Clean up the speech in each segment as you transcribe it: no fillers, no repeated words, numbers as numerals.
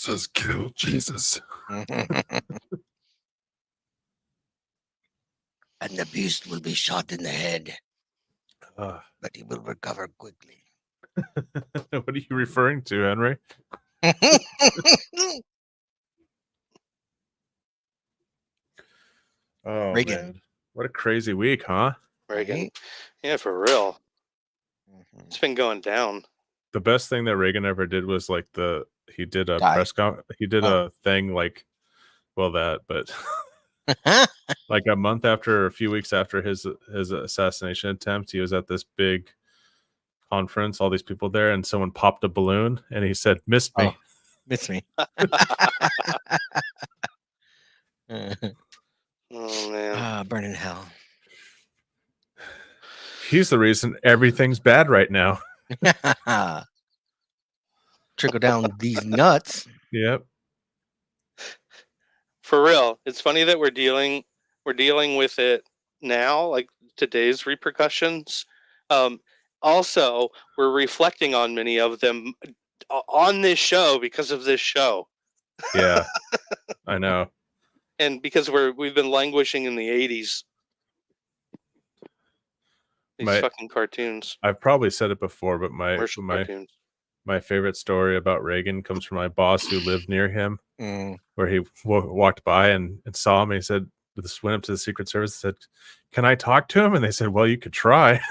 says kill Jesus. And the beast will be shot in the head, Uh, but he will recover quickly. what are you referring to, Henry? Oh, Reagan. man. What a crazy week, huh? Reagan. Right? Yeah, for real. Mhm. It's been going down. The best thing that Reagan ever did was like he did a Die. press con. He did Oh. a thing like, well, but like a few weeks after his assassination attempt, he was at this big conference, all these people there, and someone popped a balloon, and he said, "Missed me." Oh, miss me. Oh man. Burn in hell. He's the reason everything's bad right now. Trickle down these nuts. Yep. For real. It's funny that we're dealing with it now, like today's repercussions. Also, we're reflecting on many of them on this show because of this show. Yeah. I know. And because we've been languishing in the 80s. These fucking cartoons. I've probably said it before, but Commercial cartoons. my favorite story about Reagan comes from my boss who lived near him, where he walked by and saw him. And he said, "This went up to the Secret Service and said, 'Can I talk to him?' And they said, 'Well, you could try.'"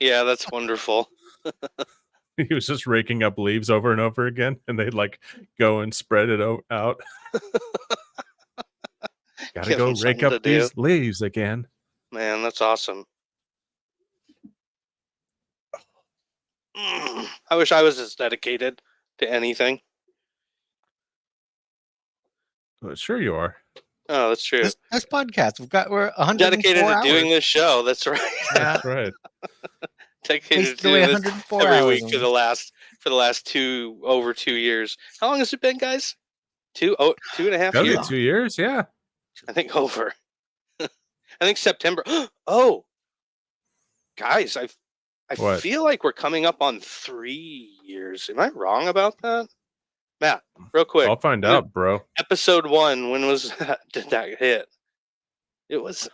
Yeah, that's wonderful. He was just raking up leaves over and over again, and they'd like go and spread it out. Gotta go rake up these leaves again. Man, that's awesome. I wish I was as dedicated to anything. Well, sure you are. Oh, that's true. This podcast, we're 104 dedicated to hours. doing this show. That's right. Yeah. That's right. Dedicated to doing this every week for the last over 2 years. How long has it been, guys? 2.5 years. 2 years, yeah. I think over. I think September. Oh, guys, I feel like we're coming up on 3 years. Am I wrong about that? Matt, real quick. I'll find out, bro. Episode 1, when was did that hit? It was.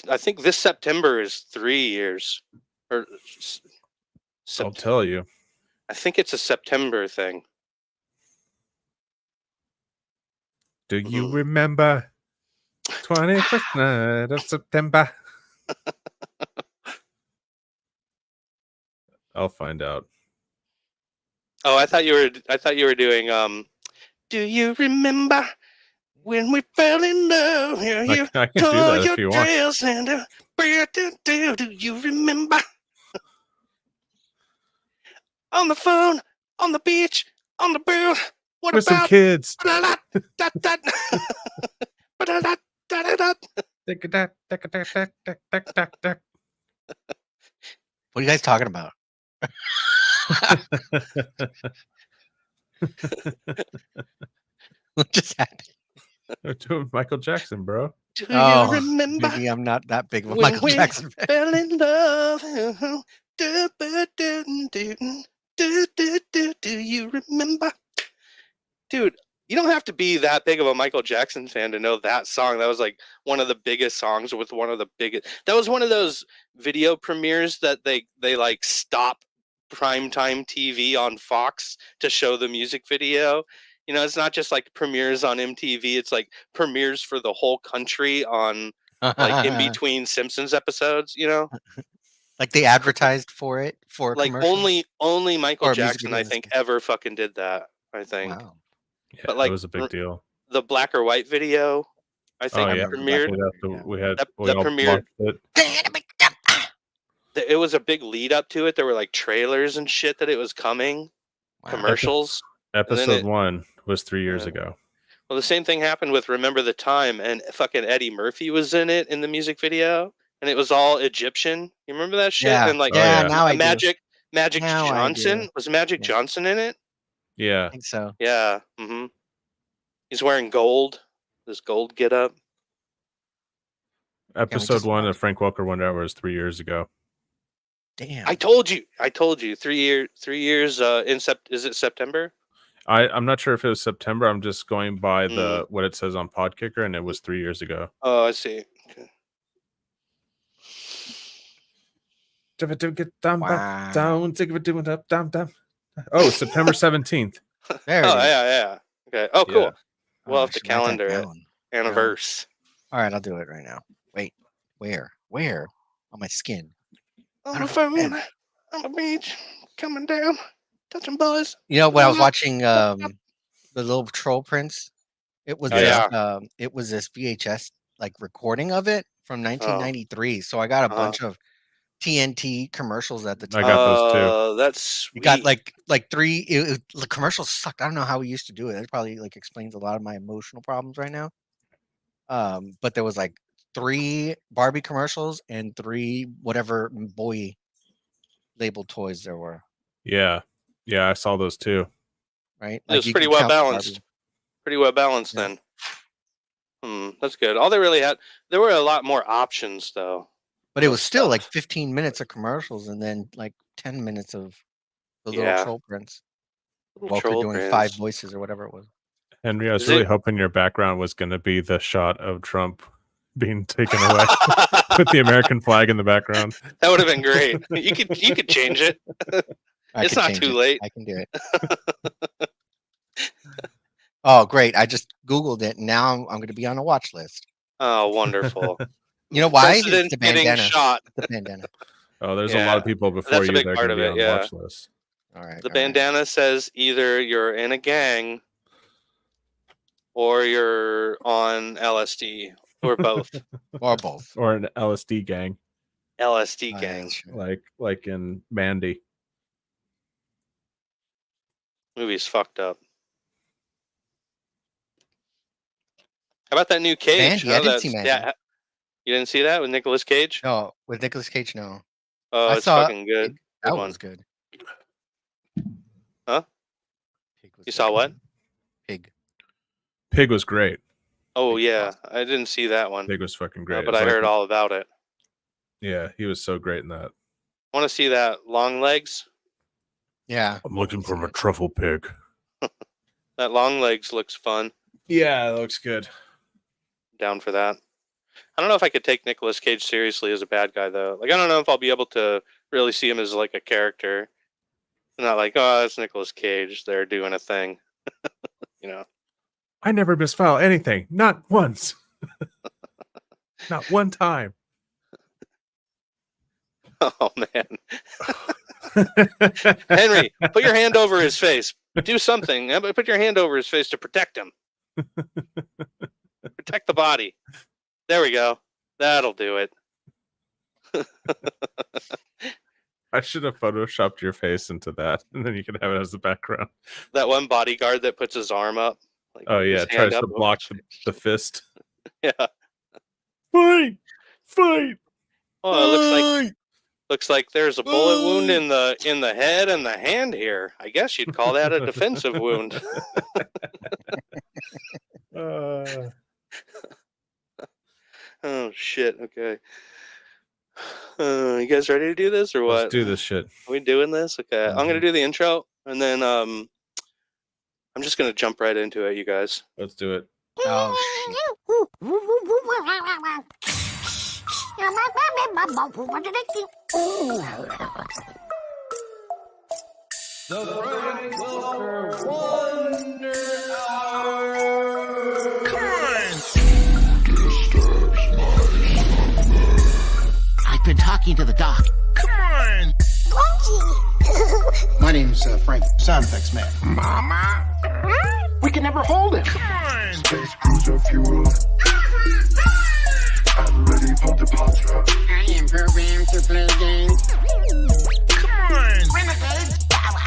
I think this September is 3 years. Or I'll tell you. I think it's a September thing. Do you remember 21st night of September? I'll find out. Oh, I thought you were doing do you remember when we fell in love? I can do that if you want. Do you remember? On the phone, on the beach, on the boat. What with about some kids? What are you guys talking about? What just happened? They're doing Michael Jackson, bro. Do you remember? Maybe I'm not that big of a when Michael we Jackson fan. fell in love. Do you remember? Dude, you don't have to be that big of a Michael Jackson fan to know that song. That was like one of the biggest songs with one of the biggest. That was one of those video premieres that they like stop primetime TV on Fox to show the music video. You know, it's not just like premieres on MTV. It's like premieres for the whole country on like in between Simpsons episodes, you know? Like they advertised for it for like commercials? only Michael Or Jackson, I music think, ever fucking did that. I think. Wow. Yeah, but like it was a big deal. The black or white video, I think, premiered. We all premiered. It. It was a big lead up to it. There were like trailers and shit that it was coming, commercials. Episode 1 was 3 years ago. Well, the same thing happened with Remember the Time, and fucking Eddie Murphy was in it in the music video, and it was all Egyptian. You remember that shit? Yeah. And like, now I Magic now Johnson was Magic Johnson in it? Yeah, I think so. Yeah. Mm-hmm. He's wearing gold. This gold get up. Episode 1 of Frank Welker Wonder Hour was 3 years ago. Damn. I told you. 3 years. 3 years. Is it September? I'm not sure if it was September. I'm just going by Mm. what it says on Podkicker, and it was 3 years ago. Oh, I see. Okay. Wow. Oh, September 17th. There Oh it is. yeah. Okay. Oh, cool. Yeah. We'll Oh, I have to should write that calendar it. down. Anniverse. All right, I'll do it right now. Wait, where? On my skin. On I the don't know, phone. man. On the beach. Coming down. Touching buzz. You know, when I was watching the little Troll Prince, it was Oh, this VHS like recording of it from 1993. So I got a bunch of TNT commercials at the time. I got those too. That's sweet. We got like three. The commercials sucked. I don't know how we used to do it. It probably like explains a lot of my emotional problems right now. But there was like 3 Barbie commercials and 3 whatever boy labeled toys there were. Yeah, I saw those too. Right, It was you pretty could well count the balanced. Barbie. Pretty well balanced Yeah. then. That's good. All they really had, there were a lot more options though. But it was of still stuff. like 15 minutes of commercials and then like 10 minutes of the little Yeah. Troll Prince. Little Welker troll doing prince. 5 voices or whatever it was. Henry, I was Is really it- hoping your background was going to be the shot of Trump being taken away with the American flag in the background. That would have been great. You could change it. I It's can not change too it. late. I can do it. Oh, great. I just Googled it and now I'm going to be on a watch list. Oh, wonderful. You know why? President It's the getting bandana. shot. The bandana. Oh, there's a lot Yeah, of people before that's a you big that are part going to of be it, on yeah. watch list. All right. The all right. bandana says either you're in a gang or you're on LSD or both. Or both. Or an LSD gang, LSD Oh, yeah, gang. that's true. like in Mandy. Movie's fucked up. How about that new Cage? Mandy? I didn't see Mandy. Yeah, you didn't see that with Nicolas Cage? No, with Nicolas Cage, no. Oh, I it's saw fucking good. Pig. That one. was good. Huh? Pig was You good. saw what? Pig. Pig was great. Oh Pig was yeah, awesome. I didn't see that one, Pig was fucking great. but It's I like- heard all about it. Yeah, he was so great in that. I want to see that Long Legs. Yeah. I'm looking for my truffle pig. That Long Legs looks fun. Yeah, it looks good. Down for that. I don't know if I could take Nicolas Cage seriously as a bad guy though. Like I don't know if I'll be able to really see him as like a character. Not like, oh, it's Nicolas Cage. They're doing a thing. You know. I never misfile anything. Not once. Not one time. Oh man. Henry, put your hand over his face. Do something. Put your hand over his face to protect him. Protect the body. There we go. That'll do it. I should have photoshopped your face into that, and then you can have it as the background. That one bodyguard that puts his arm up. Like, Oh yeah, his hand tries up to block the fist. Yeah. Fight! Oh, it looks like there's a bullet wound in the head and the hand here. I guess you'd call that a defensive wound. Oh shit. Okay. You guys ready to do this or what? Let's do this shit. Are we doing this? Okay. I'm gonna do the intro and then I'm just gonna jump right into it, you guys. Let's do it. Oh shit. The Frank Welker Wonder Hour. Come on. I've been talking to the doc. Come on. My name's Frank, sound effects man. Mama. We can never hold him. Come on. Space cruiser fuel. I'm ready for departure. I am programmed to play games. Come on. Renegade. Come on.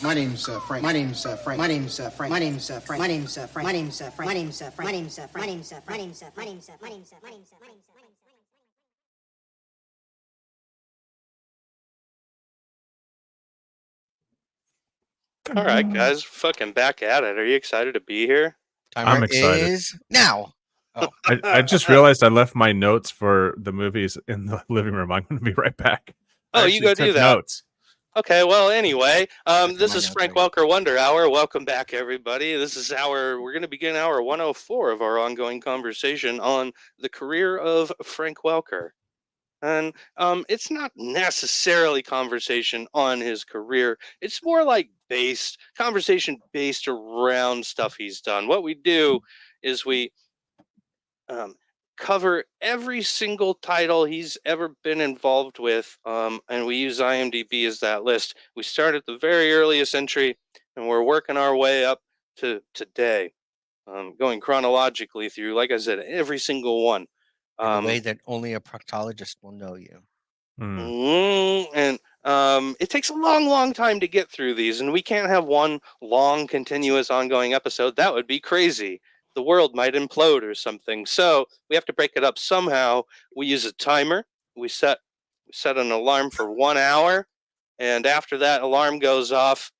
My name's Frank. My name's Frank. My name's Frank. My name's Frank. My name's Frank. My name's Frank. My name's Frank. My name's Frank. My name's Frank. My name's Frank. My name's Frank. My name's Frank. My name's Frank. All right, guys, fucking back at it. Are you excited to be here? Timer I'm excited. is now. Oh, I just realized I left my notes for the movies in the living room. I'm going to be right back. Oh, I you actually go do took that. notes. Okay, well, anyway, this my is notes Frank right Welker Wonder Hour. Welcome back, everybody. This is we're going to begin hour 104 of our ongoing conversation on the career of Frank Welker. And it's not necessarily conversation on his career. It's more like conversation based around stuff he's done. What we do is we um, cover every single title he's ever been involved with, and we use IMDb as that list. We start at the very earliest entry, and we're working our way up to today, going chronologically through, like I said, every single one. in a way that only a proctologist will know you. And it takes a long time to get through these, and we can't have one long, continuous, ongoing episode. That would be crazy. The world might implode or something. So we have to break it up somehow. We use a timer. We set an alarm for 1 hour, and after that alarm goes off,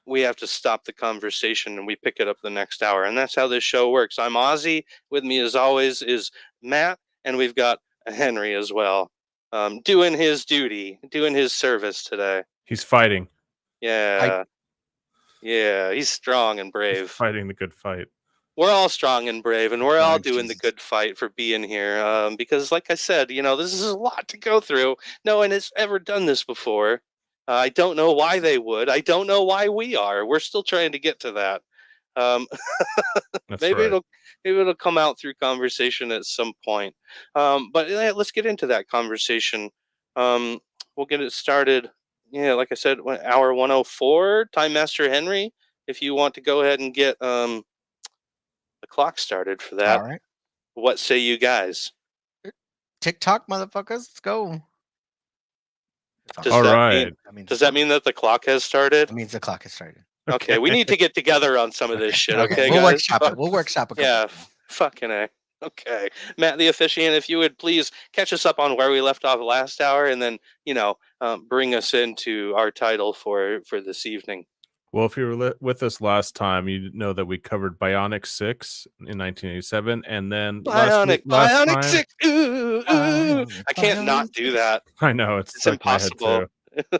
we have to stop the conversation and we pick it up the next hour. And that's how this show works. I'm Ozzy. With me, as always, is Matt, and we've got Henry as well. Doing his duty, doing his service today. He's fighting. Yeah. Yeah, he's strong and brave. He's fighting the good fight. We're all strong and brave, and we're all doing the Jesus. good fight for being here. Because, like I said, this is a lot to go through. No one has ever done this before. I don't know why they would. I don't know why we are. We're still trying to get to that. That's maybe right. it'll come out through conversation at some point. But let's get into that conversation. We'll get it started. Yeah, like I said, hour 104. Time Master Henry, if you want to go ahead and get the clock started for that. All right. What say you guys? TikTok, motherfuckers. Let's go. Does All that right. mean does that mean that the clock has started? That means the clock has started. Okay, we need to get together on some of this shit. Okay, we'll guys. workshop it. We'll workshop it. Yeah, fucking A. Okay, Matt, the officiant, if you would please catch us up on where we left off last hour, and then bring us into our title for this evening. Well, if you were with us last time, you know that we covered Bionic 6 in 1987, and then last Bionic time, 6. Ooh, ooh. I can't not do that. I know it's It's stuck in my head impossible. too.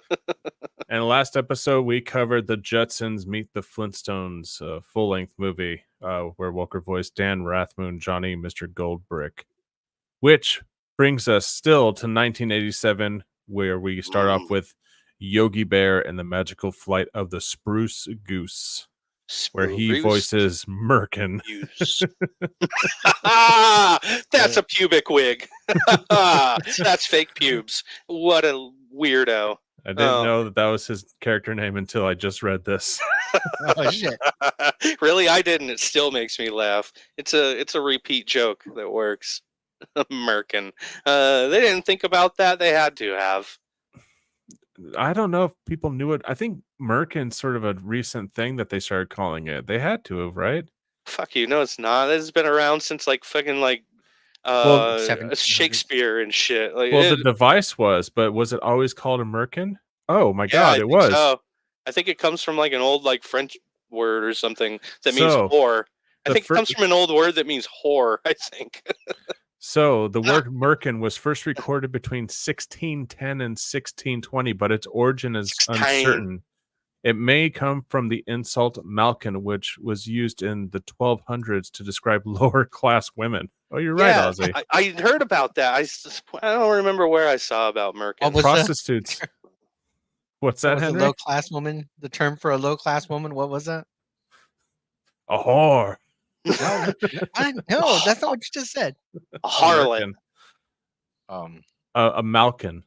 And last episode, we covered the Jetsons Meet the Flintstones full-length movie where Welker voiced Dan Rathmoon, Johnny, Mr. Goldbrick, which brings us still to 1987, where we start off with Yogi Bear and the Magical Flight of the Spruce Goose, where he voices Merkin. That's a pubic wig. That's fake pubes. What a weirdo. I didn't know that was his character name until I just read this. Oh shit! Really, I didn't. It still makes me laugh. It's a repeat joke that works. Merkin. They didn't think about that. They had to have. I don't know if people knew it. I think Merkin's sort of a recent thing that they started calling it. They had to have, right? Fuck you. No, it's not. It's been around since fucking Well, Shakespeare and shit. The device was, but was it always called a Merkin? Oh my god, it was. So. I think it comes from an old French word or something that means whore. I think it comes from an old word that means whore, I think. So the word Merkin was first recorded between 1610 and 1620, but its origin is uncertain. It may come from the insult Malkin, which was used in the 1200s to describe lower class women. Oh, you're right, Ozzy. I heard about that. I don't remember where I saw about Merkin. Prostitutes. What's that, Henry? Low class woman. The term for a low class woman. What was that? A whore. No, that's not what you just said. A harlot. A Malkin.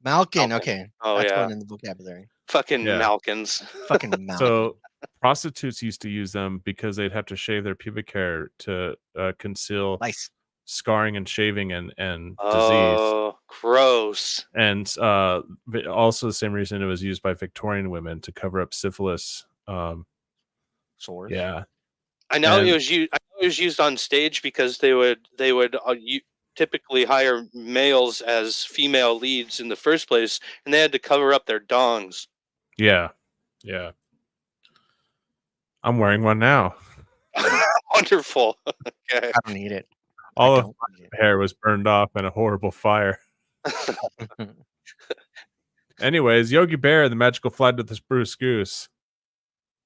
Malkin. Okay. Oh, that's going in the vocabulary. Fucking Malkins. Fucking Malkin. So prostitutes used to use them because they'd have to shave their pubic hair to conceal scarring and shaving and disease. Oh, gross. And also the same reason it was used by Victorian women to cover up syphilis. Sores. Yeah. I know it was used on stage because they would typically hire males as female leads in the first place, and they had to cover up their dongs. Yeah. I'm wearing one now. Wonderful. Okay. I don't need it. All I of don't need my hair was burned off in a horrible fire. it. Anyways, Yogi Bear, the magical flight of the spruce goose.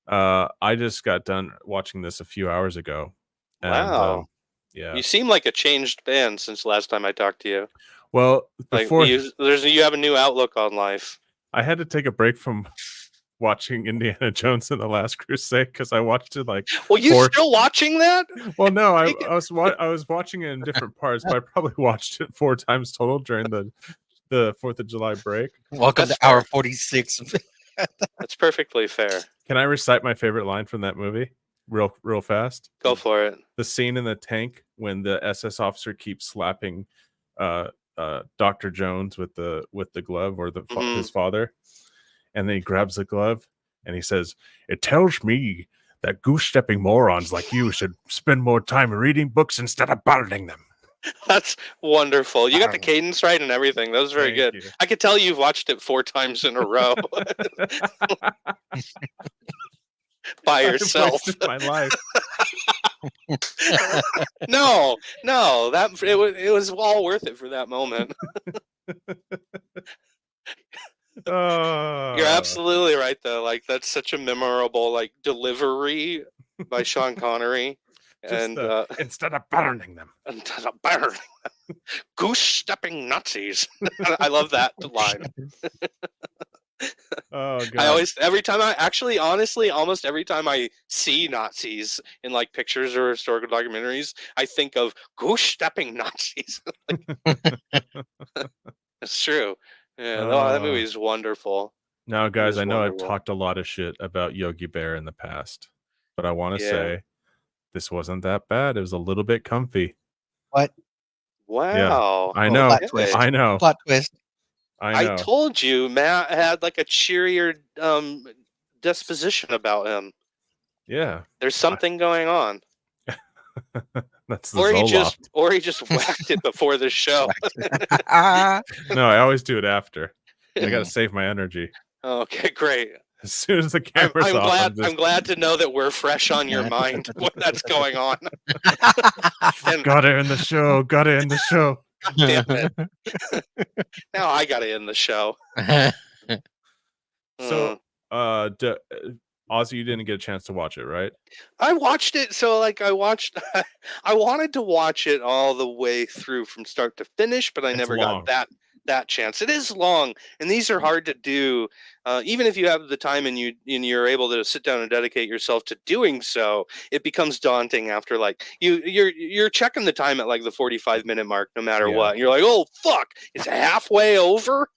I just got done watching this a few hours ago. And Wow. yeah. You seem like a changed man since last time I talked to you. Well, Like before you have a new outlook on life. I had to take a break from watching Indiana Jones and the Last Crusade because I watched it like Well, you four. still watching that? Well, no, I Take it. I was watching it in different parts, but I probably watched it 4 times total during the 4th of July break. Welcome That's to hour fair. 46. That's perfectly fair. Can I recite my favorite line from that movie real fast? Go for it. The scene in the tank when the SS officer keeps slapping Dr. Jones with the glove, or his father, and then he grabs the glove and he says, "It tells me that goose-stepping morons like you should spend more time reading books instead of battling them." That's wonderful. You got the cadence right and everything. That was very Thank good. you. I could tell you've watched it 4 times in a row by I've yourself. wasted my life. No, that it was all worth it for that moment. You're absolutely right, though. Like, that's such a memorable like delivery by Sean Connery. Just, And instead of battling them. Goose stepping Nazis. I love that line. Oh god. I always, honestly, almost every time I see Nazis in like pictures or historical documentaries, I think of goose stepping Nazis. It's true. Yeah, that movie is wonderful. Now, guys, is I know wonderful. I've talked a lot of shit about Yogi Bear in the past, but I want to Yeah. say this wasn't that bad. It was a little bit comfy. What? Wow. I know. Plot twist. I know. Plot twist. I know. I told you Matt had like a cheerier disposition about him. Yeah. There's something going on. That's the Or Zoloft. he just whacked it before the show. No, I always do it after. I got to save my energy. Okay, great. As soon as the camera's off, I'm glad to know that we're fresh on your mind when that's going on. And gotta end the show. Gotta end the show. damn it. Now I gotta end the show. So, Ozzy, you didn't get a chance to watch it, right? I watched it. So, like, I wanted to watch it all the way through from start to finish, but I It's never long. got that chance. It is long, and these are hard to do. Even if you have the time and you're able to sit down and dedicate yourself to doing so, it becomes daunting after like you're checking the time at like the 45-minute mark, no matter what. And you're like, oh fuck, it's halfway over.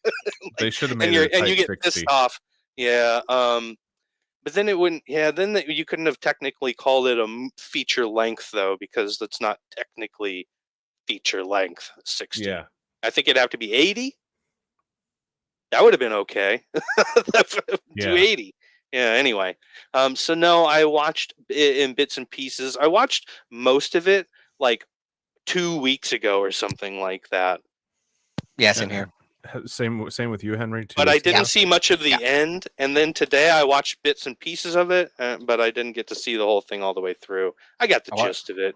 They should have made and it a you tight get 60. pissed off. Yeah. But then it wouldn't. Yeah. Then you couldn't have technically called it a feature length though, because that's not technically feature length. 60. Yeah. I think it'd have to be 80. That would have been okay. Yeah. 280. Yeah. Anyway, so no, I watched it in bits and pieces. I watched most of it like 2 weeks ago or something like that. Yeah, same here. Same with you, Henry. Too. But I didn't Yeah. see much of the end. And then today I watched bits and pieces of it, but I didn't get to see the whole thing all the way through. I got the gist of it.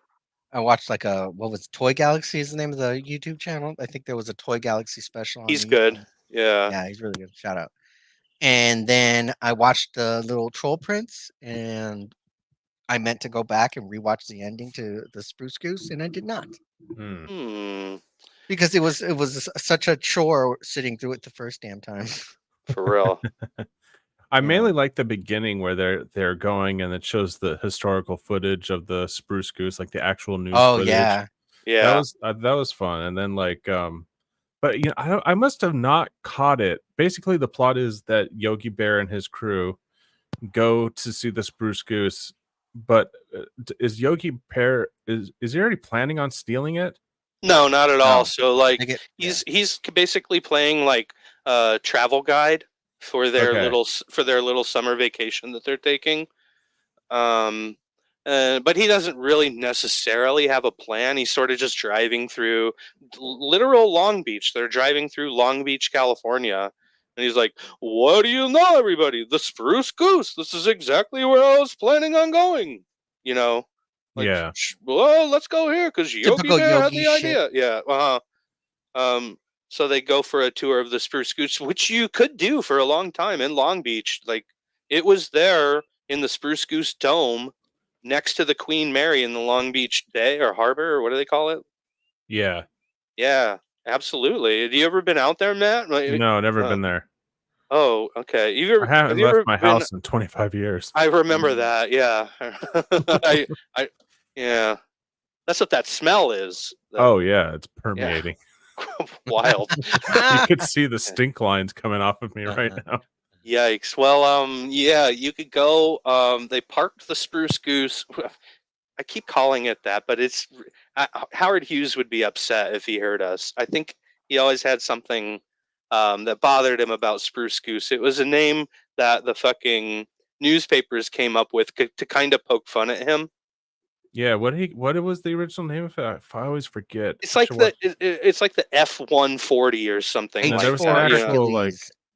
I watched like what was Toy Galaxy is the name of the YouTube channel. I think there was a Toy Galaxy special on He's YouTube. good. Yeah. Yeah, he's really good. Shout out. And then I watched the Little Troll Prince, and I meant to go back and rewatch the ending to the Spruce Goose, and I did not. Because it was such a chore sitting through it the first damn time. For real. I mainly like the beginning where they're going and it shows the historical footage of the Spruce Goose, like the actual news. Oh footage. yeah. That was fun. And then like but you know, I must have not caught it. Basically, the plot is that Yogi Bear and his crew go to see the Spruce Goose, but is Yogi Bear is he already planning on stealing it? No, not at all. So like he's basically playing like a travel guide for their little summer vacation that they're taking. But he doesn't really necessarily have a plan. He's sort of just driving through literal Long Beach. They're driving through Long Beach, California. And he's like, what do you know, everybody? The Spruce Goose. This is exactly where I was planning on going. You know, Like, Yeah. well, let's go here because Yogi Typical Bear had Yogi the shit. idea. Yeah. So they go for a tour of the Spruce Goose, which you could do for a long time in Long Beach. Like, it was there in the Spruce Goose Dome next to the Queen Mary in the Long Beach Bay or Harbor, or what do they call it? Yeah. Yeah, absolutely. Have you ever been out there, Matt? No, never Uh, been there. Oh, okay. I haven't Have you left ever my been? house in 25 years. I remember that. Yeah. Yeah. That's what that smell is. Oh yeah, it's Yeah. permeating. Wild. You could see the stink lines coming off of me right now. Yikes. Well, yeah, you could go. They parked the Spruce Goose. I keep calling it that, but it's Howard Hughes would be upset if he heard us. I think he always had something that bothered him about Spruce Goose. It was a name that the fucking newspapers came up with to kind of poke fun at him. Yeah, what was the original name of it? I always forget. It's like it's like the F-140 or something. No, like there was that, an you know? actual like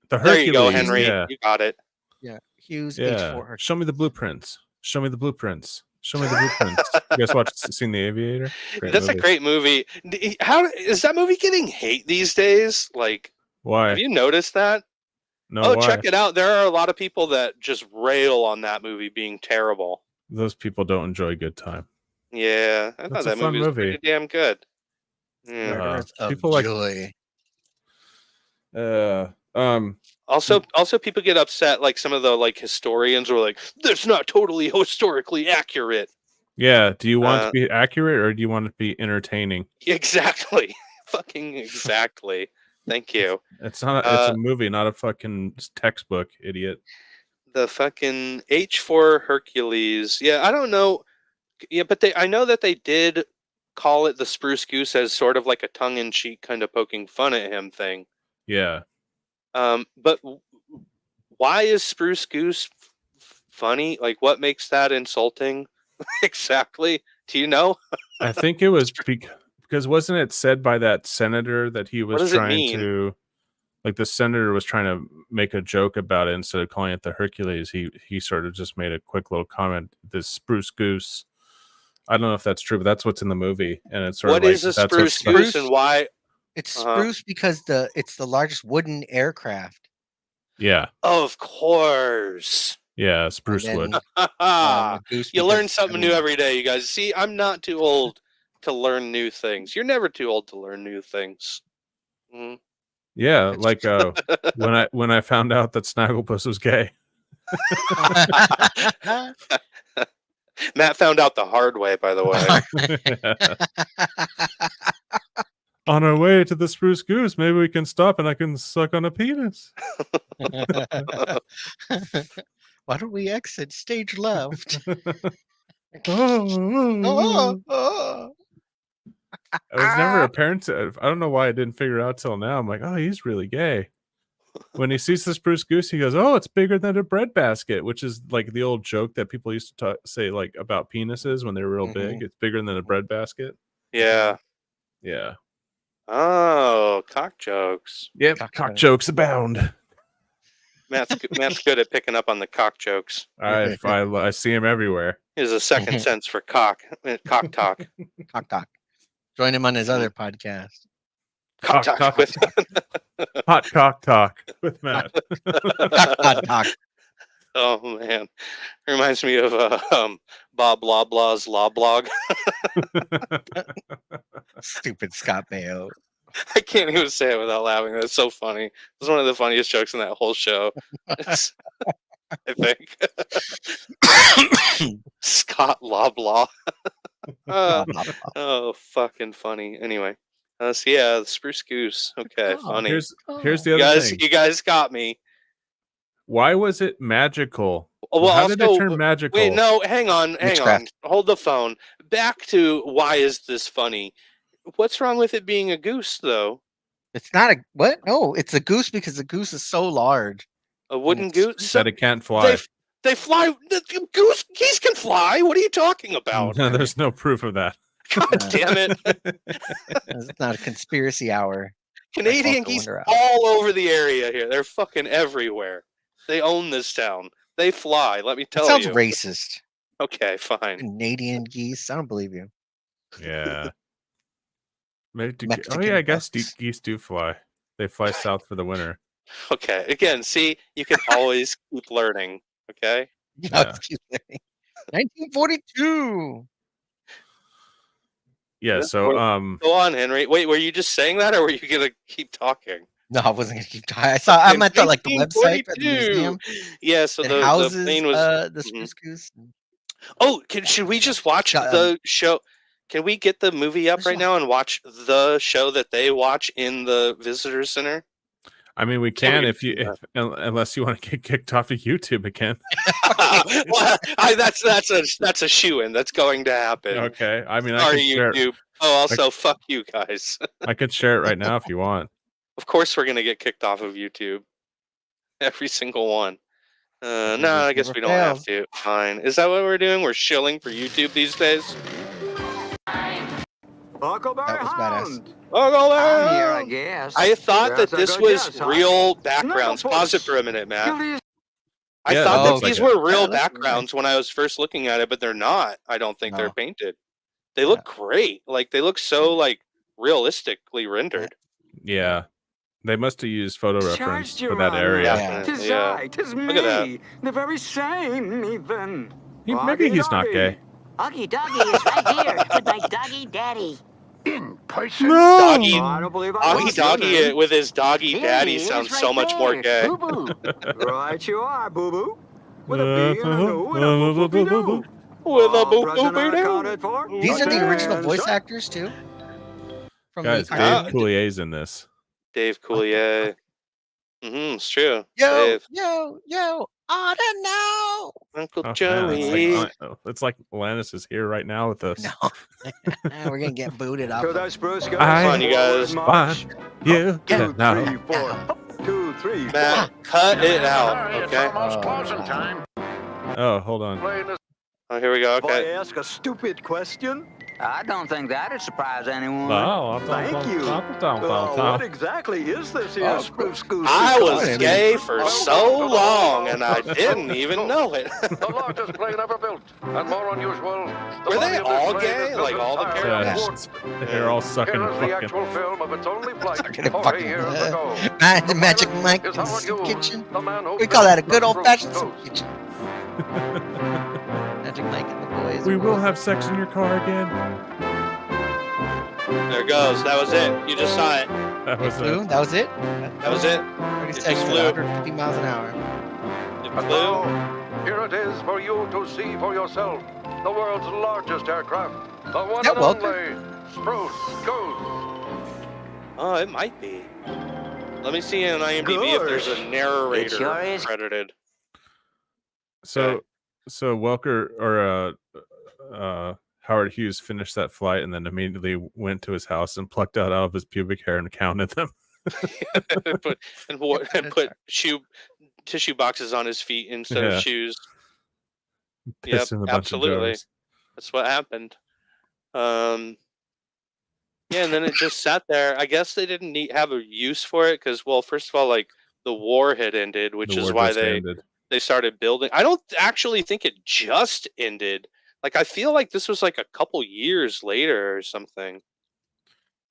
the There Hercules. you go, Henry. Yeah. You got it. Yeah, Hughes Yeah. H4. Show me the blueprints. Show me the blueprints. Show me the blueprints. You guys seen The Aviator? That's a great movie. How is that movie getting hate these days? Like, Why? have you noticed that? No, why? Check it out. There are a lot of people that just rail on that movie being terrible. Those people don't enjoy good time. Yeah, I thought That's a that fun movie was movie. pretty damn good. Yeah. Murderers of people like- Joy. Also, people get upset. Like some of the like historians were like, "That's not totally historically accurate." Yeah. Do you want to be accurate or do you want to be entertaining? Exactly. Fucking exactly. Thank you. It's not. It's a movie, not a fucking textbook, idiot. The fucking H4 Hercules. Yeah, I don't know. Yeah, but I know that they did call it the Spruce Goose as sort of like a tongue-in-cheek kind of poking fun at him thing. Yeah. But why is Spruce Goose funny? Like, what makes that insulting? Exactly. Do you know? I think it was because wasn't it said by that senator that he was does it trying mean? to, like the senator was trying to make a joke about it instead of calling it the Hercules. He sort of just made a quick little comment. This Spruce Goose. I don't know if that's true, but that's what's in the movie, and it's sort What of like is a that's Spruce Goose and why? It's spruce because it's the largest wooden aircraft. Yeah. Of course. Yeah, spruce wood. You learn something new every day, you guys. See, I'm not too old to learn new things. You're never too old to learn new things. Mm. Yeah, like when I found out that Snagglepuss was gay. Matt found out the hard way, by the way. On our way to the Spruce Goose, maybe we can stop and I can suck on a penis. Why don't we exit stage left? Oh. Oh. It was never apparent to, I don't know why I didn't figure it out till now. I'm like, oh, he's really gay. When he sees the Spruce Goose, he goes, oh, it's bigger than a breadbasket, which is like the old joke that people used to say like about penises when they were real big. It's bigger than a breadbasket. Yeah. Yeah. Oh, cock jokes. Yep, cock jokes abound. Matt's good at picking up on the cock jokes. I see him everywhere. There's a second sense for cock talk. Cock talk. Join him on his other podcast. Cock talk with Hot cock talk with Matt. Cock talk. Oh man, reminds me of Bob Loblaw's Law Blog. Stupid Scott Mayo. I can't even say it without laughing. That's so funny. It's one of the funniest jokes in that whole show. I think. Scott Loblaw. Oh, fucking funny. Anyway, so yeah, the Spruce Goose. Okay, funny. Here's the other thing. You guys got me. Why was it magical? Well, how did it turn magical? Wait, no, hang on. Hold the phone. Back to why is this funny? What's wrong with it being a goose, though? It's not a what? No, it's a goose because the goose is so large. A wooden goose that it can't fly. They fly. Geese can fly. What are you talking about? No, there's no proof of that. God damn it! It's not a conspiracy hour. Canadian geese all over the area here. They're fucking everywhere. They own this town. They fly. Let me tell you. Sounds racist. Okay, fine. Canadian geese. I don't believe you. Yeah. Maybe oh Mexican yeah, I guess ducks. geese do fly. They fly south for the winter. Okay, again, see, you can always keep learning. Okay. No, Yeah. excuse me. 1942. Yeah. Yeah, So Go on, Henry. Wait, were you just saying that, or were you gonna keep talking? No, I wasn't gonna keep talking. I In meant like the website for the 1942. museum Yeah, so that the houses plane was. the Mhm. spruce goose. Oh, should we just watch got, the show? Can we get the movie up Which right one? now and watch the show that they watch in the visitor center? I mean, we Can can we if you do if unless you want to get kicked off of YouTube again. Well, that's a shoe in. That's going to happen. Okay. I mean, I Sorry, could share. YouTube. Oh, also, fuck you guys. I could share it right now if you want. Of course, we're gonna get kicked off of YouTube. Every single one. No, YouTube I guess never we don't have fails. to. Fine. Is that what we're doing? We're shilling for YouTube these days? That was badass. Oh, I'm here, I guess. I thought That's that a this good was guess, huh? real backgrounds. No, Pause it folks. for a minute, Matt. I Yeah, thought it that looks like these it. were real Yeah, it looks really backgrounds when I was first looking at it, but they're not. I don't think they're No. painted. They look great. Like they look so like realistically rendered. Yeah. They must have used photo reference Charged for your that honor. area. Yeah. Tis Yeah. I, tis me. Look at that. The very same, even. Maybe he's not gay. Augie Doggy is right here with my doggy daddy. In person. Doggy, I don't believe I Augie lost your Doggy name. with his doggy There daddy he is, sounds right so much more there. gay. Boo-boo. Right you are, boo-boo. With a B and a new and a boop-boop-doo. With a All boop present boop and accounted for. These are the original Attention. voice actors too. From Guys, the Yeah. Dave Coulier's in this. Dave Coulier. It's true. Yo, Dave. yo, I don't know. Uncle Oh, man, Joey. it's like Lannis is here right now with us. No, we're gonna get booted off. To of- those spruce I- guys. Come on, you guys. March. You Yeah. Two, know. 3, 4. Up, 2, 3, 4. Matt, cut it out, Sorry, okay? It's almost Oh, closing wow. time. Oh, hold on. Playing this Oh, here we go. If I Okay. ask a stupid question, I don't think that'd surprise anyone. thank you. What exactly is this here Oh, spruce goose? I we was call it? gay for so long, and I didn't even know it. The largest plane ever built, and more unusual. the Were body they of this all plane gay? is Like all the entirely characters? Yeah, they're all sucking Here is the fucking. actual film of its only flight Fucking 40 fucking years blood. ago. The magic pilot mic is in the Howard soup Hughes, kitchen. the man who We call that a built good the old fashioned Spruce soup Goose. kitchen. Magic Mike and the boys. We will have sex in your car again. There it goes. That was it. You just saw it. That was Flew. it. That was it. That was it. 30 It just seconds at flew. 150 miles an hour. It And flew. now, here it is for you to see for yourself. The world's largest aircraft. The one Yeah, and Welker. only Spruce Goose. Oh, it might be. Let me see on IMDb if there's a It narrator sure is. credited. So Welker or Howard Hughes finished that flight and then immediately went to his house and plucked out all of his pubic hair and counted them. and put tissue boxes on his feet instead Yeah. of shoes. Pissed in a bunch of absolutely. jars. That's what happened. Yeah, and then it just sat there. I guess they didn't have a use for it because, well, first of all, like the war had ended, which The is war why just they ended. started building. I don't actually think it just ended. Like I feel like this was like a couple years later or something.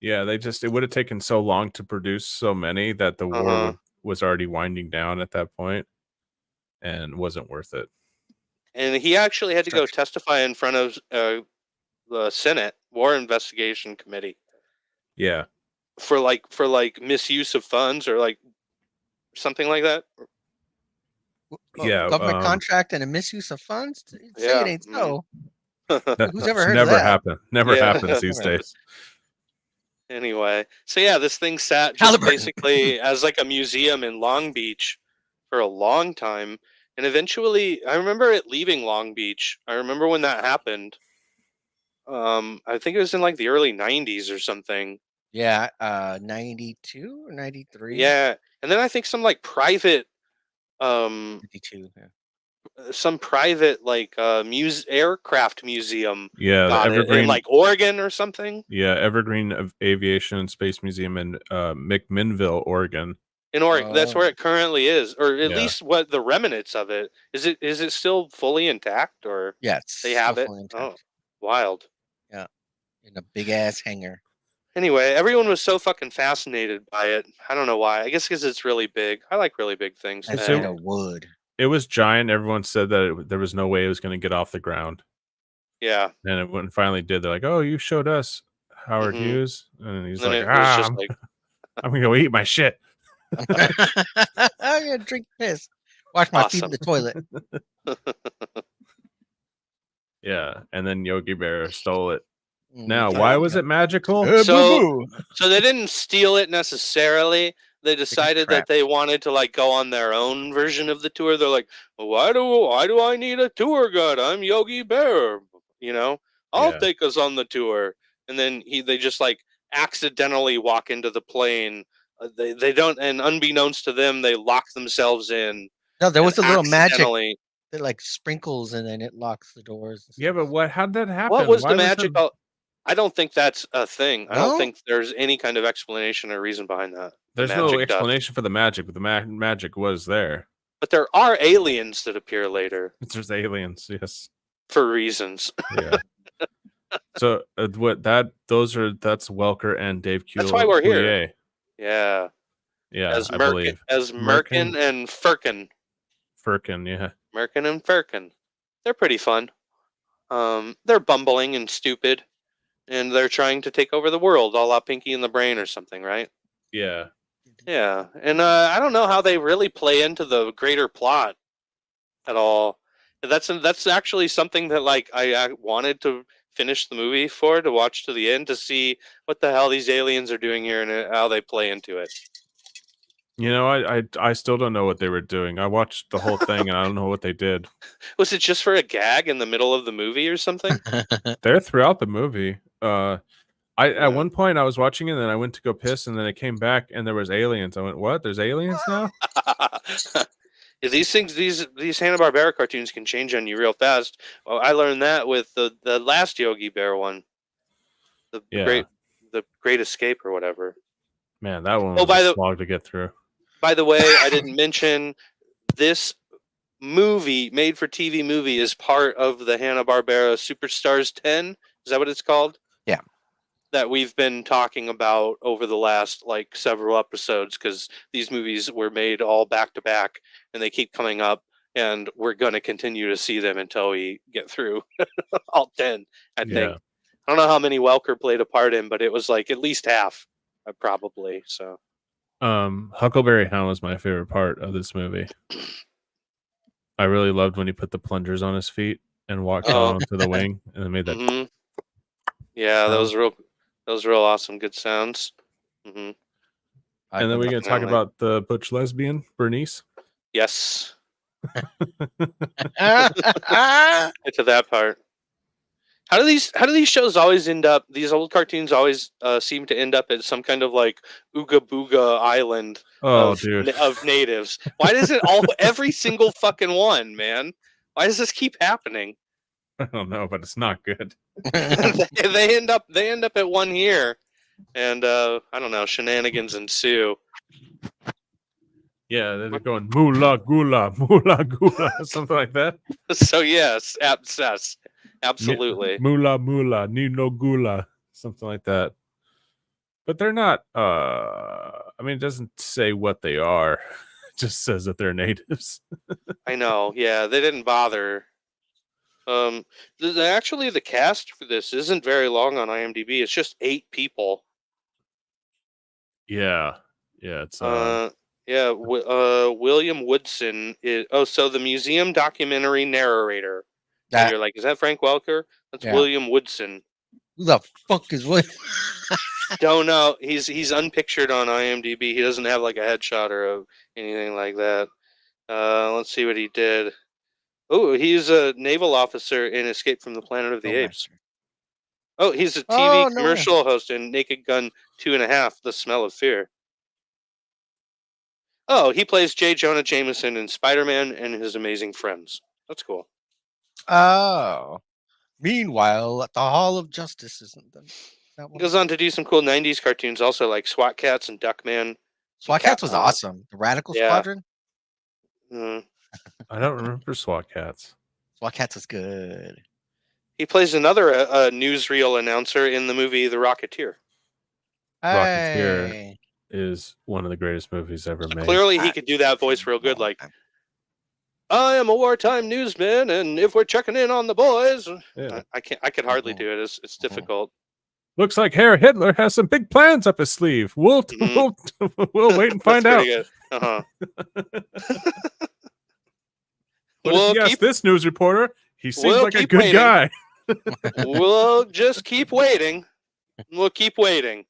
Yeah, it would have taken so long to produce so many that the war was already winding down at that point and wasn't worth it. And he actually had to go testify in front of the Senate War Investigation Committee Yeah. for misuse of funds or like something like that. Yeah, Government contract and a misuse of funds. Say Yeah, it ain't so. That- Who's ever heard of never that? happened. Never Yeah. happens these days. Anyway, so yeah, this thing sat just Halliburton. basically as like a museum in Long Beach for a long time. And eventually, I remember it leaving Long Beach. I remember when that happened. I think it was in like the early 90s or something. Yeah, 92 or 93. Yeah. And then I think some like private 52. Yeah. some private like aircraft museum Yeah, the got it in Evergreen, like Oregon or something. Evergreen Aviation and Space Museum in McMinnville, Oregon. in Oregon. That's Oh. where it currently is, or at Yeah. least what the remnants of it is. It still fully intact, or Yeah, it's they still have it? fully Oh, intact. wild. In a big ass hangar. Anyway, everyone was so fucking fascinated by it. I don't know why. I guess because it's really big. I like really big things. That's So- made of wood. It was giant. Everyone said that there was no way it was going to get off the ground. Yeah. And when it finally did, they're like, "Oh, you showed us Howard Mhm. Hughes," and he's And then like, it was just I'm, like, I'm gonna go eat my shit." I'm gonna drink piss. Wash my feet in Awesome. the toilet. Yeah, and then Yogi Bear stole it. Mm, Now, okay. why was it magical? So- boo-boo. So they didn't steal it necessarily. They decided that trapped. they wanted to like go on their own version of the tour. They're like, well, why do I need a tour guide? I'm Yogi Bear. You know, I'll Yeah. take us on the tour. And then they just like accidentally walk into the plane. They don't, and unbeknownst to them, they lock themselves in. No, there was a and little magic accidentally- that like sprinkles and then it locks the doors. and Yeah, stuff. but how'd that happen? What was Why the magic? it- I don't think that's a thing. I don't No? think there's any kind of explanation or reason behind that. The There's no magic does. explanation for the magic, but the magic was there. But there are aliens that appear later There's aliens, yes. for reasons. Yeah. So that's Welker and Dave Coulier. That's why we're here. Yeah. Yeah, as I Merkin, believe. as Merkin. Merkin and Firkin. Firkin, yeah. Merkin and Firkin. They're pretty fun. They're bumbling and stupid, and they're trying to take over the world, a la Pinky and the Brain or something, right? Yeah. Yeah, and I don't know how they really play into the greater plot at all. That's actually something that like I wanted to finish the movie to watch to the end to see what the hell these aliens are doing here and how they play into it. You know, I still don't know what they were doing. I watched the whole thing and I don't know what they did. Was it just for a gag in the middle of the movie or something? They're throughout the movie. Yeah. At one point I was watching it and then I went to go piss and then it came back and there was aliens. I went, "What? There's aliens now?" These things, these Hanna-Barbera cartoons can change on you real fast. Well, I learned that with the last Yogi Bear one, the Great Escape or whatever. Man, that one Oh, was by a the- slog to get through. By the way, I didn't mention this movie, made for TV movie, is part of the Hanna-Barbera Superstars 10. Is that what it's called? Yeah. That we've been talking about over the last like several episodes, because these movies were made all back to back and they keep coming up, and we're going to continue to see them until we get through all 10, I think. Yeah. I don't know how many Welker played a part in, but it was like at least half, probably. So Huckleberry Hound was my favorite part of this movie. I really loved when he put the plungers on his feet and walked Oh. down onto the wing and then made that. Mhm. Yeah, those real awesome, good sounds. And then we're gonna talk Definitely. about the butch lesbian Bernice. Yes, get to that part. How do these shows always end up? These old cartoons always seem to end up at some kind of like Ooga Booga island Oh, of, dude. of natives. Why does it every single fucking one, man? Why does this keep happening? I don't know, but it's not good. they end up at one here, and I don't know, shenanigans ensue. Yeah, they're going moolah gula, moolah gula, something like that. So yes, absolutely. Moolah moolah, need no gula, something like that. But they're not. I mean, it doesn't say what they are. It just says that they're natives. I know. Yeah, they didn't bother. Actually, the cast for this isn't very long on IMDb. It's just 8 people. Yeah, it's William Woodson is. Oh, so the museum documentary narrator. And That, you're like, is that Frank Welker? That's Yeah. William Woodson. who the fuck is what? Don't know. He's unpictured on IMDb. He doesn't have like a headshot or anything like that. Let's see what he did. Oh, he's a naval officer in Escape from the Planet of the Apes. Oh, he's a TV Oh, no way. commercial host in Naked Gun 2.5: The Smell of Fear. Oh, he plays J. Jonah Jameson in Spider-Man and His Amazing Friends. That's cool. Oh. Meanwhile, at the Hall of Justice isn't that He one? goes on to do some cool 90s cartoons also, like SWAT Cats and Duckman. SWAT Cats was awesome. The Radical Yeah. Squadron. Mm. I don't remember SWAT Cats. SWAT Cats was good. He plays another newsreel announcer in the movie The Rocketeer. Rocketeer Hey. is one of the greatest movies ever made. Clearly, he could do that voice real good. Like, I am a wartime newsman, and if we're checking in on the boys, Yeah. I can't. I could hardly do it. It's difficult. Looks like Herr Hitler has some big plans up his sleeve. We'll wait and find out. Good. Uh-huh. But if you ask this news reporter, he seems we'll like a keep good waiting. guy. We'll just keep waiting. We'll keep waiting.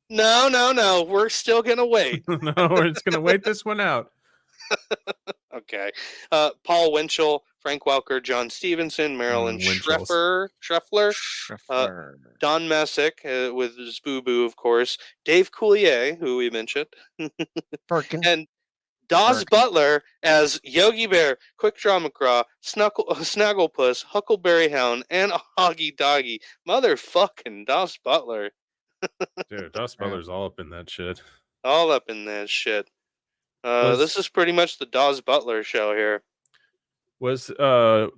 No. We're still gonna wait. No, we're just gonna wait this one out. Okay. Paul Winchell, Frank Welker, John Stevenson, Marilyn Schreffler, Don Messick with his Boo Boo, of course, Dave Coulier, who we mentioned, and Dawes Butler as Yogi Bear, Quick Draw McGraw, Snagglepuss, Huckleberry Hound, and Hoggy Doggy. Motherfucking Dawes Butler. Dude, Dawes Butler's all up in that shit. All up in that shit. This is pretty much the Dawes Butler show here. Was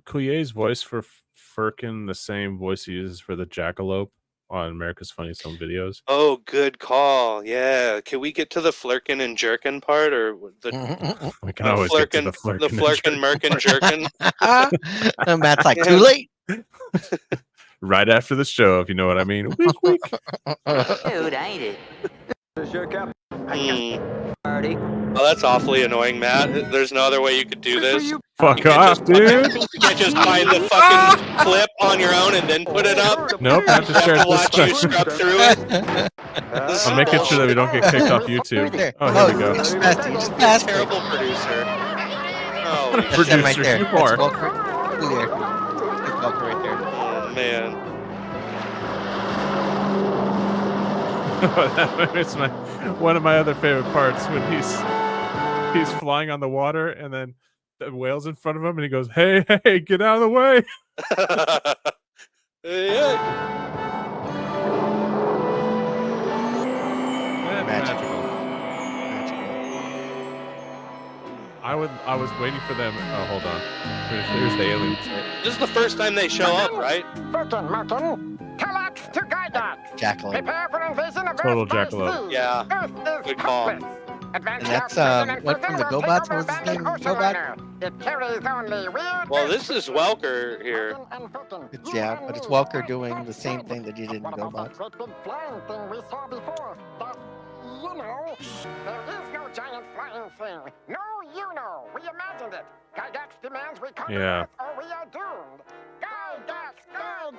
Coulier's voice for Firkin the same voice he uses for the Jackalope on America's Funniest Home Videos? Oh, good call. Yeah. Can we get to the flirkin' and jerkin' part, or the we can always get to the flirkin', merkin' jerkin'? And Matt's like, too late. Right after the show, if you know what I mean. Week, week. Dude, ain't it? Oh, that's awfully annoying, Matt. There's no other way you could do this. Fuck off, dude. You can't just find the fucking clip on your own and then put it up. Nope, I have to share You this have to watch you stuff. scrub through it. I'm making sure that we don't get kicked off YouTube. Oh, here we go. You just passed it. Terrible producer. Oh, That's them right there. You That's are. Welker. Clear. That's Welker right there. oh man. It's one of my other favorite parts when he's flying on the water and then the whale's in front of him and he goes, hey, get out of the way. Hey. Magical. I was waiting for them. Oh, hold on. Here's the aliens. This is the first time they show up, right? Telex to Gygax. Jackalope. Prepare for invasion of Total Earth by jackalope. sea. Yeah. Earth is Good call. helpless. Advance And that's, your President what from the Putin will GoBots? take over What was his by the name? ocean GoBot? liner. It carries only weird. Well, this is Welker here. It's, yeah, but it's Welker doing the same thing that he did in GoBots. Great big flying thing we saw before. That, you know, there is no giant flying thing. No, you know. We imagined it. Gygax demands we come to Yeah. Earth or we are doomed. Gygax, go,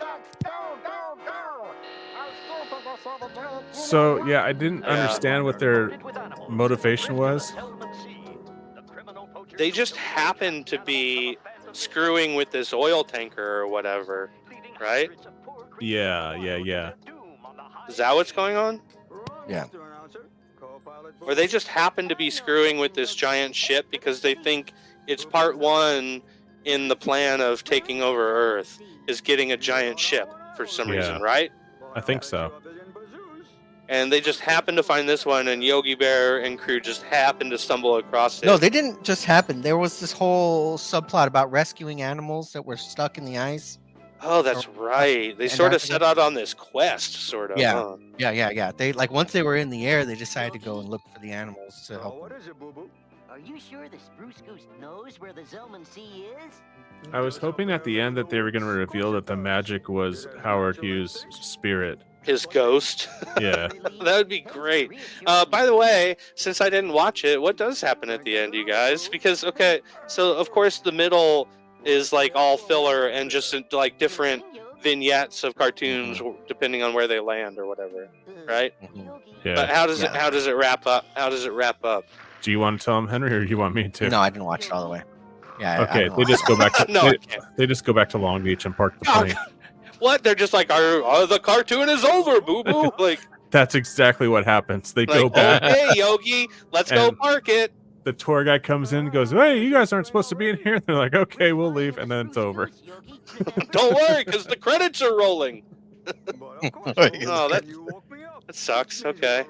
go, go. I still think I saw the giant So, yeah, I didn't understand what their motivation was. They just happen to be screwing with this oil tanker or whatever, right? Yeah. Is that what's going on? Yeah. Or they just happen to be screwing with this giant ship because they think it's part one in the plan of taking over Earth is getting a giant ship for some reason, right? I think so. And they just happen to find this one, and Yogi Bear and crew just happen to stumble across it. No, they didn't just happen. There was this whole subplot about rescuing animals that were stuck in the ice. Oh, that's right. They And sort of Antarctica. set out on this quest, sort of. Yeah. Huh? Yeah. They like once they were in the air, they decided to go and look for the animals to help. What is it, boo boo? Are you sure the spruce goose knows where the Zelman Sea is? I was hoping at the end that they were going to reveal that the magic was Howard Hughes' spirit. His ghost. Yeah. That would be great. By the way, since I didn't watch it, what does happen at the end, you guys? Because, okay, so of course the middle is like all filler and just like different vignettes of cartoons depending on where they land or whatever, right? Yeah. But how does it wrap up? How does it wrap up? Do you want to tell him, Henry, or do you want me to? No, I didn't watch it all the way. Yeah. Okay, they just go back to No, I can't. they just go back to Long Beach and park the Oh, plane. What? They're just like, the cartoon is over, boo boo. Like, That's exactly what happens. They go back. okay, Yogi, let's go And- park it. The tour guy comes in and goes, "Hey, you guys aren't supposed to be in here." And they're like, "Okay, we'll leave," and then it's over. Don't worry, because the credits are rolling. But of course, Oh, boo-boo, that- you woke me up. That sucks. Okay.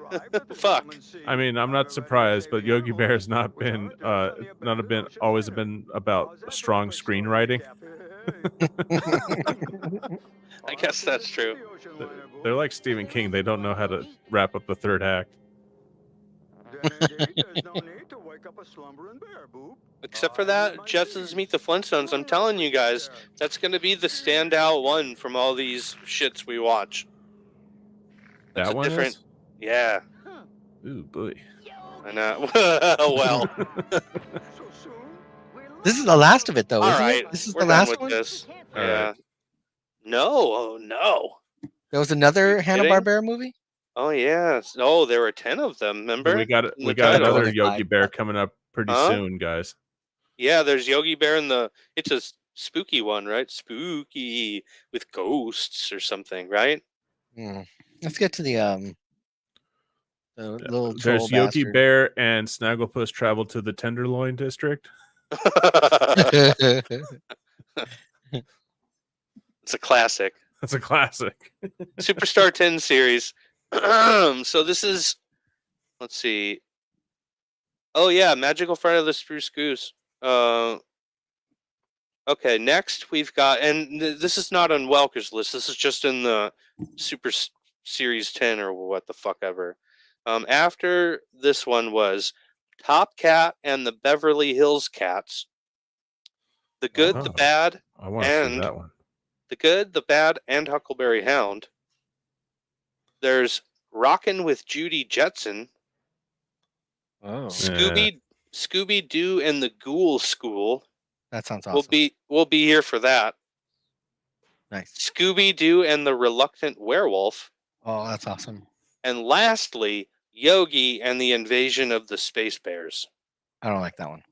Fuck. I mean, I'm not surprised, but Yogi Bear has not been always been about strong screenwriting. I guess that's true. They're like Stephen King. They don't know how to wrap up the third act. Except for that, Jetsons Meet the Flintstones. I'm telling you guys, that's going to be the standout one from all these shits we watch. That's That a one different. is? Yeah. Ooh, boy. I know. Well. This is the last of it, though, All isn't right. it? This is We're the done last with one? this. All Yeah. right. No. Oh, no. There was another You kidding? Hanna-Barbera movie? Oh, yes. Oh, there were 10 of them, remember? We got In the another title. Only Yogi five. Bear coming up pretty Huh? soon, guys. Yeah, there's Yogi Bear in the. It's a spooky one, right? Spooky with ghosts or something, right? Let's get to the little troll There's Yogi bastard. Bear and Snagglepuss travel to the Tenderloin district. It's a classic. That's a classic. Superstar 10 series. So this is. Let's see. Oh, yeah. Magical Friday of the Spruce Goose. Okay, next we've got. And this is not on Welker's list. This is just in the Super Series 10 or what the fuck ever. After this one was Top Cat and the Beverly Hills Cats. The Good, the Oh, Bad, I want to see and that one. The Good, the Bad, and Huckleberry Hound. There's Rockin' with Judy Jetson. Oh, Scooby Doo and the Ghoul School. that sounds awesome. We'll be here for that. Nice. Scooby Doo and the Reluctant Werewolf. Oh, that's awesome. And lastly, Yogi and the Invasion of the Space Bears. I don't like that one.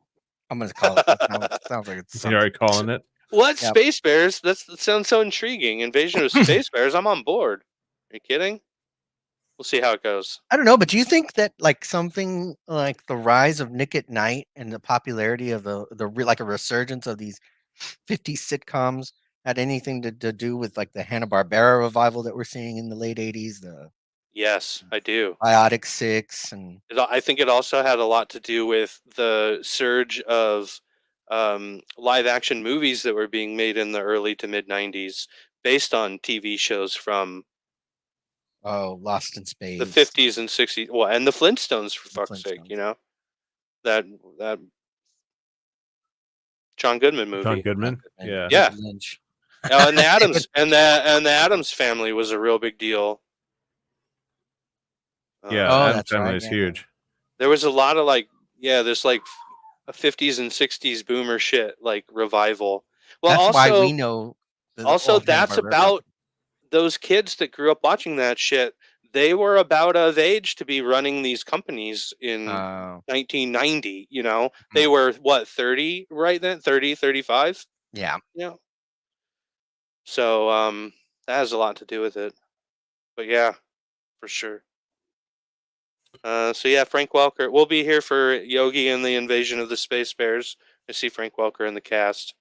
I'm gonna call it. That sounds like it's. You're already calling it? What? Yep. Space Bears? That sounds so intriguing. Invasion of Space Bears? I'm on board. Are you kidding? We'll see how it goes. I don't know, but do you think that like something like the rise of Nick at Night and the popularity of like a resurgence of these 50s sitcoms had anything to do with like the Hanna-Barbera revival that we're seeing in the late 80s, the Yes, I do. Biotic Six, and I think it also had a lot to do with the surge of live action movies that were being made in the early to mid 90s based on TV shows from Lost in Space, the 50s and 60s. Well, and the Flintstones, for fuck's sake, Flintstones. you know? That John Goodman movie. John Goodman? and Yeah. Yeah. David Lynch. And the Adams and the Adams Family was a real big deal. Yeah, Oh, Adam's that's Family right, is yeah. huge. There was a lot of there's like a 50s and 60s boomer shit like revival. Well, That's also why we know. the also old that's Hanna-Barbera about those kids that grew up watching that shit. They were about of age to be running these companies in Oh, 1990, you know. They were what, 30 right then? 30, 35? yeah. Yeah. So that has a lot to do with it. But yeah, for sure. So yeah, Frank Welker. We'll be here for Yogi and the Invasion of the Space Bears. I see Frank Welker in the cast.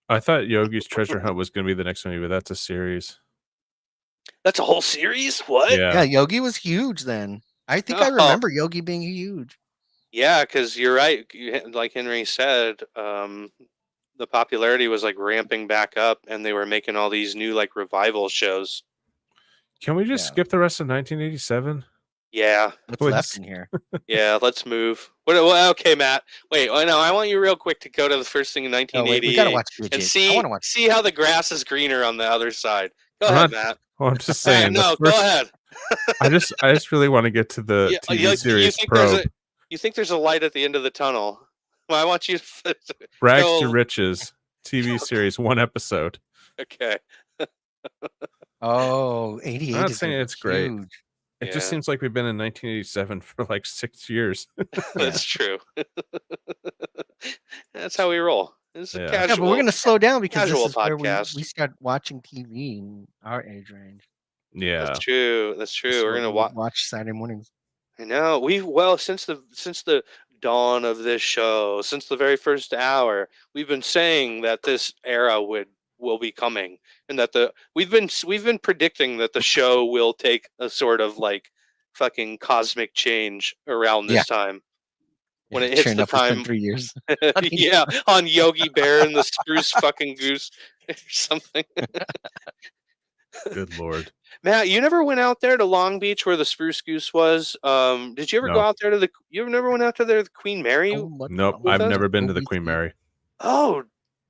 I thought Yogi's Treasure Hunt was going to be the next movie, but that's a series. That's a whole series? What? Yeah, Yeah. Yogi was huge then. I think I Oh. remember Yogi being huge. Yeah, because you're right. Like Henry said, the popularity was like ramping back up, and they were making all these new like revival shows. Can we just Yeah. skip the rest of 1987? Yeah, What's left Please. in here? yeah. Let's move. Okay, Matt. Wait. No, I want you real quick to go to the first thing in Oh, wait, 1988 we gotta watch Bridget. and I want to watch. see how the grass is greener on the other side. Go I'm ahead, not- Matt. Well, I'm just saying. No, the go first- ahead. I just really want to get to the TV series Probe. You think there's a light at the end of the tunnel? Well, I want you to Rags go- to Riches TV series, one episode. Okay. Oh, 88. I'm not is saying gonna be it's great. huge. It Yeah. just seems like we've been in 1987 for like 6 years. That's true. That's how we roll. It's a Yeah. casual. Yeah, but we're gonna slow down because casual this is where podcast. we start watching TV in our age range. Yeah. That's true. That's true. This is We're what gonna we watch Saturday mornings. I know. Since the dawn of this show, since the very first hour, we've been saying that this era would will be coming, and that we've been predicting that the show will take a sort of like fucking cosmic change around this time. When it hits sure the enough, we spent time, 3 years. yeah, on Yogi Bear and the spruce fucking goose or something. Good Lord. Matt, you never went out there to Long Beach where the spruce goose was? Did you ever go No. out there to you never went out to there to the Queen Mary? Nope, with I've us? never been to the Queen Mary. Oh,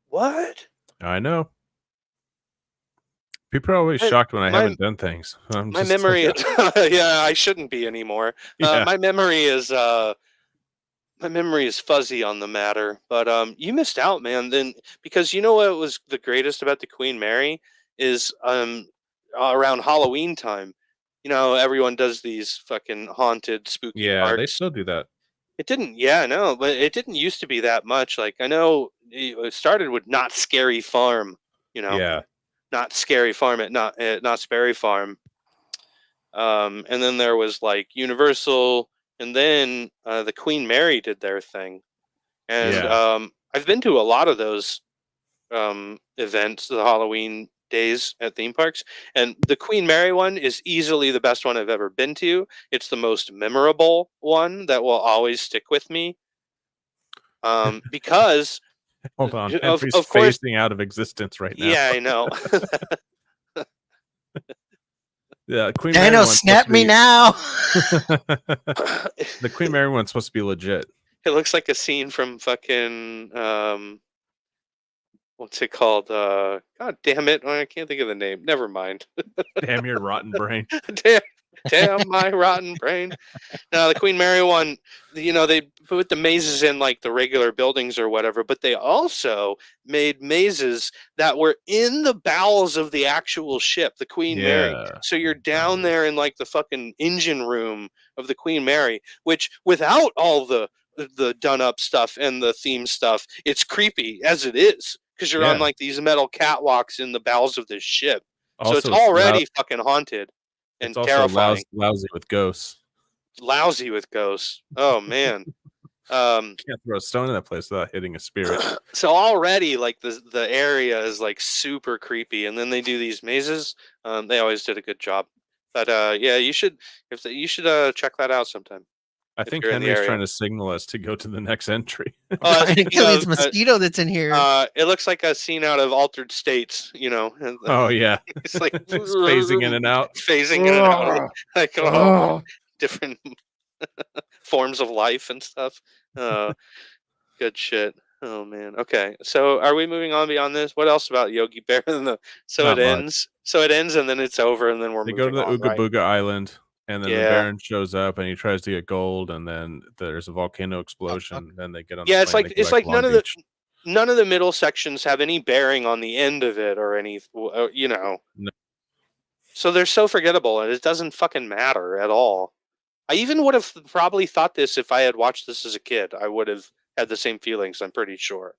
what? I know. People are always shocked when I haven't done things. My memory, yeah, I shouldn't be anymore. Yeah. My memory is fuzzy on the matter, but you missed out, man. Then because you know what was the greatest about the Queen Mary is around Halloween time. You know, everyone does these fucking haunted, spooky Yeah, they parks. still do that. It didn't, yeah, no, but it didn't used to be that much. Like I know it started with Not Scary Farm. You know, Yeah. Not Scary Farm at Not Sperry Farm. And then there was like Universal, and then the Queen Mary did their thing. And I've been to a lot of those events, the Halloween days at theme parks, and the Queen Mary one is easily the best one I've ever been to. It's the most memorable one that will always stick with me. Because hold on, of Henry's course, phasing out of existence right now. yeah, I know. Yeah, Queen I Mary know, one's snap me now. The Queen Mary one's supposed to be legit. It looks like a scene from fucking what's it called? God damn it! I can't think of the name. Never mind. Damn your rotten brain. damn my rotten brain. Now the Queen Mary one, you know, they put the mazes in like the regular buildings or whatever, but they also made mazes that were in the bowels of the actual ship, the Queen Mary. So you're down there in like the fucking engine room of the Queen Mary, which without all the done up stuff and the theme stuff, it's creepy as it is because you're on like these metal catwalks in the bowels of this ship. So it's already fucking haunted and it's terrifying. also lousy with ghosts. Lousy with ghosts. Oh man. Can't throw a stone in that place without hitting a spirit. So already like the area is like super creepy, and then they do these mazes. They always did a good job. But yeah, you should check that out sometime. I think Henry's trying to signal us to go to the next entry. It's mosquito that's in here. It looks like a scene out of Altered States, you know. Oh yeah, it's like it's phasing in and out, like different forms of life and stuff. Good shit. Oh man. Okay, so are we moving on beyond this? What else about Yogi Bear? So Not it much. ends. So it ends, and then it's over, and then They go to the on, Ooga right? Booga Island, and then the Baron shows up, and he tries to get gold, and then there's a volcano explosion. Then they get on. Yeah, the plane, it's like none of the middle sections have any bearing on the end of it or any, you know. No. So they're so forgettable, and it doesn't fucking matter at all. I even would have probably thought this if I had watched this as a kid. I would have had the same feelings, I'm pretty sure.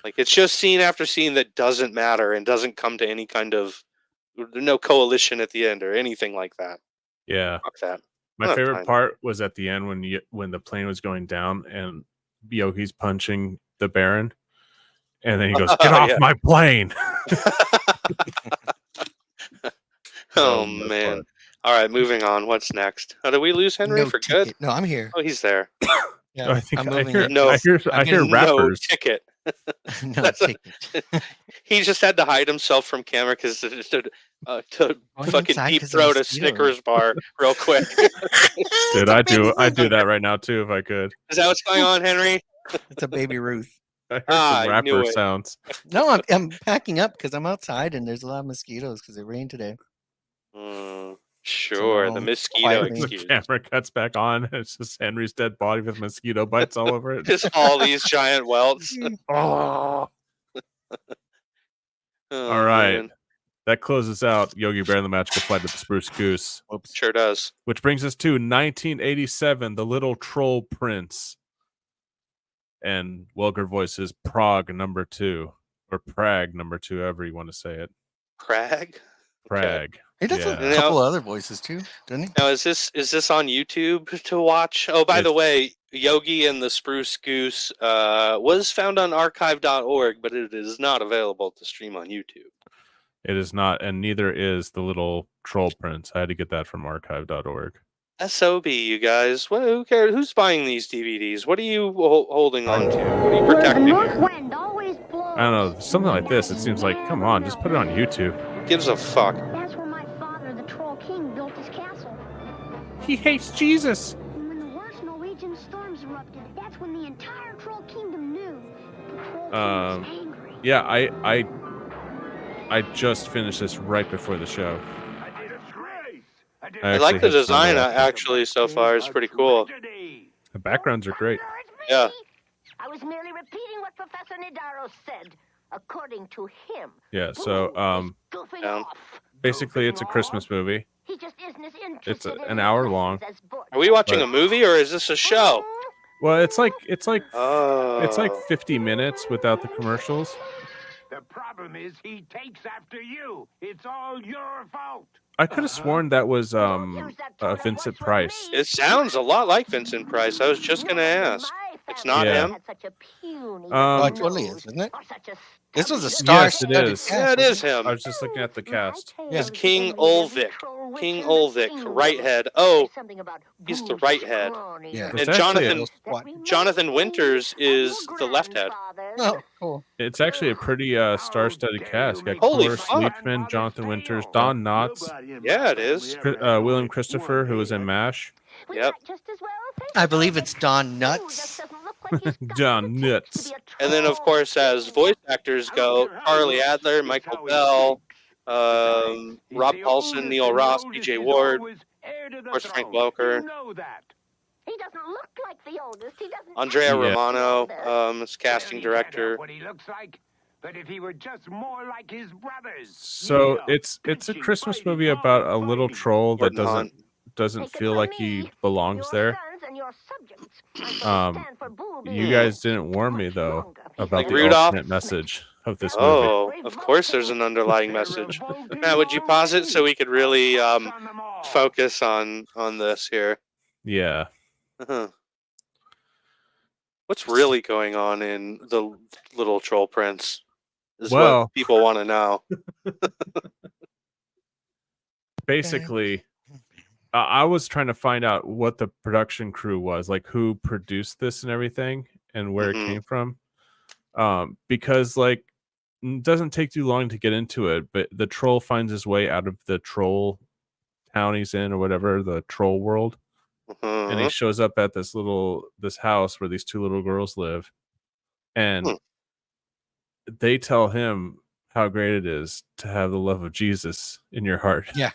Like, it's just scene after scene that doesn't matter and doesn't come to any kind of, no coalition at the end or anything like that. Yeah. Fuck that. My favorite part was at the end when the plane was going down and Yogi's punching the Baron, and then he goes, "Get off my plane!" Oh man! All right, moving on. What's next? Did we lose Henry for good? No, I'm here. Oh, he's there. Yeah, I think I'm I moving hear, it. No, I hear rappers. No ticket. No ticket. He just had to hide himself from camera because to fucking deep throat a Snickers bar real quick. Dude, I do that right now too if I could. Is that what's going on, Henry? It's a baby Ruth. I heard some rapper sounds. No, I'm packing up because I'm outside and there's a lot of mosquitoes because it rained today. Sure, So, the mosquito The excuse. camera cuts back on. It's just Henry's dead body with mosquito bites all over it. Just all these giant welts. Oh. All right. Man. That closes out Yogi Bear and the Magical Flight of the Spruce Goose. Sure does. Which brings us to 1987, The Little Troll Prince. And Welker voices Prague #2, or Prague #2, however you want to say it. Prague? Prague. He does Yeah. a couple of other voices too, doesn't he? Now, is this on YouTube to watch? Oh, by the way, Yogi and the Spruce Goose was found on archive.org, but it is not available to stream on YouTube. It is not, and neither is the little troll prince. I had to get that from archive.org. SOB, you guys. Who cares? Who's buying these DVDs? What are you holding on to? What are you protecting here? wind always blows. I don't know, something like this. It seems like, come on, just put it on YouTube. Gives a fuck. That's where my father, the Troll King, built his castle. He hates Jesus. And when the worst Norwegian storms erupted, that's when the entire Troll Kingdom knew the Troll King was angry. Yeah, I just finished this right before the show. I like the design actually so far. It's pretty cool. The backgrounds are great. Yeah. I was merely repeating what Professor Nidaro said. According to him. Yeah, so Goofing Down. off. basically it's a Christmas movie. He just isn't as It's interested in an his hour lessons long. as Butch. Are we watching a movie or is this a show? Well, it's like Oh. it's like 50 minutes without the commercials. The problem is he takes after you. It's all your fault. I could have sworn that was Vincent Price. It sounds a lot like Vincent Price. I was just gonna ask. It's not Yeah. him? Oh, it totally is, isn't it? This was a Yes, it star-studded is. cast, Yeah, it wasn't is him. I was just looking at the cast. It's King Ulvik. King Ulvik, right head. Oh, he's the right head. Yeah. It's And actually Jonathan Winters is the left head. Oh, cool. It's actually a pretty star-studded cast. Got Holy Cloris fuck. Leachman, Jonathan Winters, Don Knotts, Yeah, it is. William Christopher, who was in MASH. Yep. I believe it's Don Nuts. John Nuts. And then, of course, as voice actors go, Charlie Adler, Michael Bell, Rob Paulson, Neil Ross, B.J. Ward, of course, Frank Welker, He doesn't look like the oldest. He doesn't. Andrea Yeah. Romano is casting director. What he looks like, but if he were just more like his brothers. So Yeah. it's a Christmas movie about a little troll that Gordon Hunt. doesn't Take it feel from like he me, belongs your there. sons and your subjects are gonna stand for boobies You guys didn't warn me much though longer. about Like the Rudolph? ultimate message of this movie. Oh, of course there's an underlying message. Matt, would you pause it so we could really focus on this here? Yeah. Uh-huh. What's really going on in the Little Troll Prince is Well- what people want to know. Basically, I was trying to find out what the production crew was, like who produced this and everything, and where Mhm. it came from. Because like it doesn't take too long to get into it, but the troll finds his way out of the troll town he's in or whatever, the troll world, and he Uh-huh. shows up at this house where these two little girls live, and Hmm. they tell him how great it is to have the love of Jesus in your heart. Yeah.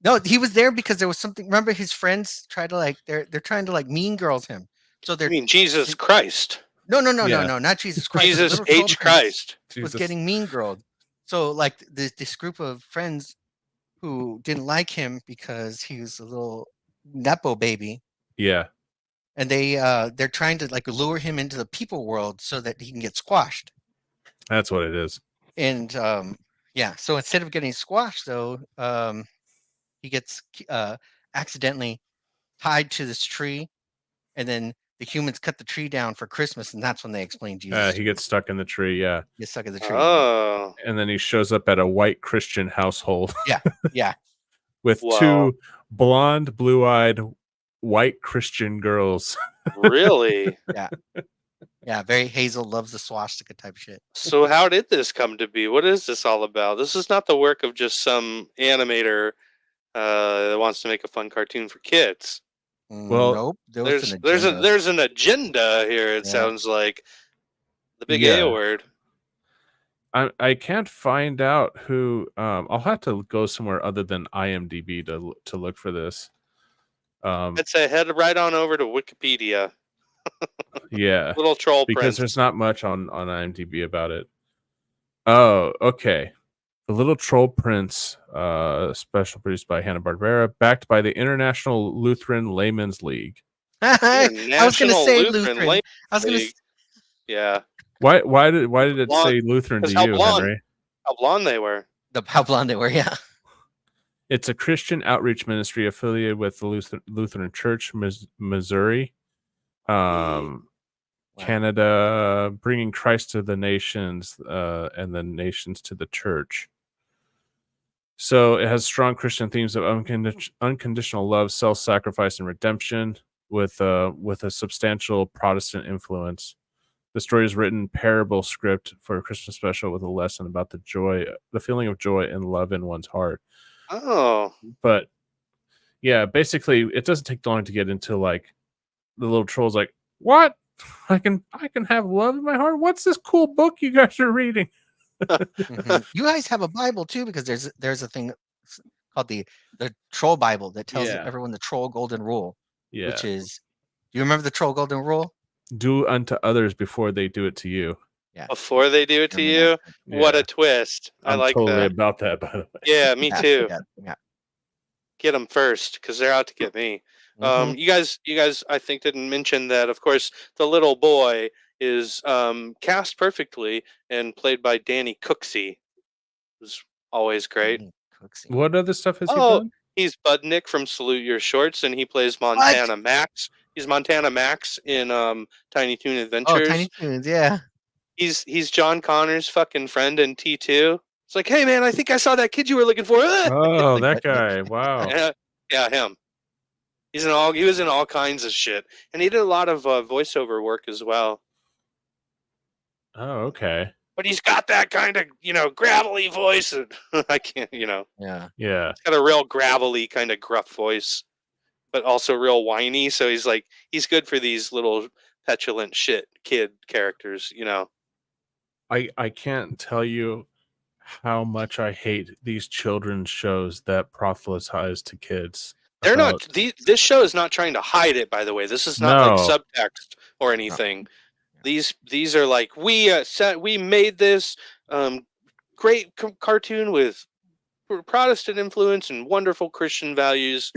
No, he was there because there was something. Remember, his friends try to like they're trying to like mean girls him. So I they're mean, Jesus Christ. no, Yeah. not Jesus Christ. the Jesus little troll H. prince Christ. was Jesus. getting mean girled. So like this group of friends who didn't like him because he was a little nepo baby, Yeah. and they're trying to like lure him into the people world so that he can get squashed. That's what it is. And yeah, so instead of getting squashed though, he gets accidentally tied to this tree, and then the humans cut the tree down for Christmas, and that's when they explain Jesus. He gets stuck in the tree, yeah. Gets stuck in the tree. Oh. And then he shows up at a white Christian household Yeah. with Wow. two blonde, blue-eyed, white Christian girls. Really? Yeah, very Hazel loves the swastika type shit. So how did this come to be? What is this all about? This is not the work of just some animator that wants to make a fun cartoon for kids. Well, Nope. There was There's an agenda here. It Yeah. sounds like the big Yeah. A word. I can't find out who. I'll have to go somewhere other than IMDb to look for this. I'd say head right on over to Wikipedia. Yeah, Little Troll because Prince. there's not much on IMDb about it. Oh, okay. The Little Troll Prince, special produced by Hanna-Barbera, backed by the International Lutheran Laymen's League. I was going to National say Lutheran Lutheran. Lay- I was going to. League. Yeah. Why did it Blonde- say Lutheran to 'cause how you, blonde- Henry? How blonde they were. How blonde they were. Yeah. It's a Christian outreach ministry affiliated with the Lutheran Church, Missouri, Wow. Canada, bringing Christ to the nations, and the nations to the church. So it has strong Christian themes of unconditional love, self-sacrifice, and redemption, with a substantial Protestant influence. The story is written parable script for a Christmas special with a lesson about the feeling of joy and love in one's heart. Oh, But yeah, basically, it doesn't take long to get into like the little trolls. Like, what? I can have love in my heart. What's this cool book you guys are reading? You guys have a Bible too, because there's a thing called the Troll Bible that tells Yeah. everyone the Troll Golden Rule, Yeah. which is, do you remember the Troll Golden Rule? Do unto others before they do it to you. Yeah. Before they do it to Remember you, that. what Yeah. a twist! I I'm like totally that. about that, by the way. Yeah, me too. Yeah. Get them first because they're out to get me. Mhm. You guys, I think didn't mention that. Of course, the little boy is cast perfectly and played by Danny Cooksey, who's always great. Cooksey. What other stuff has he Oh, done? he's Budnick from Salute Your Shorts, and he plays Montana Max. He's Montana Max in Tiny Toon Adventures. Oh, Tiny Toons, yeah. He's John Connor's fucking friend in T2. It's like, hey man, I think I saw that kid you were looking for. Oh, that guy! Wow. Yeah, him. He was in all kinds of shit, and he did a lot of voiceover work as well. Oh, okay. But he's got that kind of gravelly voice. And I can't, Yeah. Yeah. He's got a real gravelly kind of gruff voice, but also real whiny. So he's good for these little petulant shit kid characters. I can't tell you how much I hate these children's shows that proselytize to kids. They're not. This show is not trying to hide it. By the way, this is not like subtext or anything. No. These are like we made this great cartoon with Protestant influence and wonderful Christian values.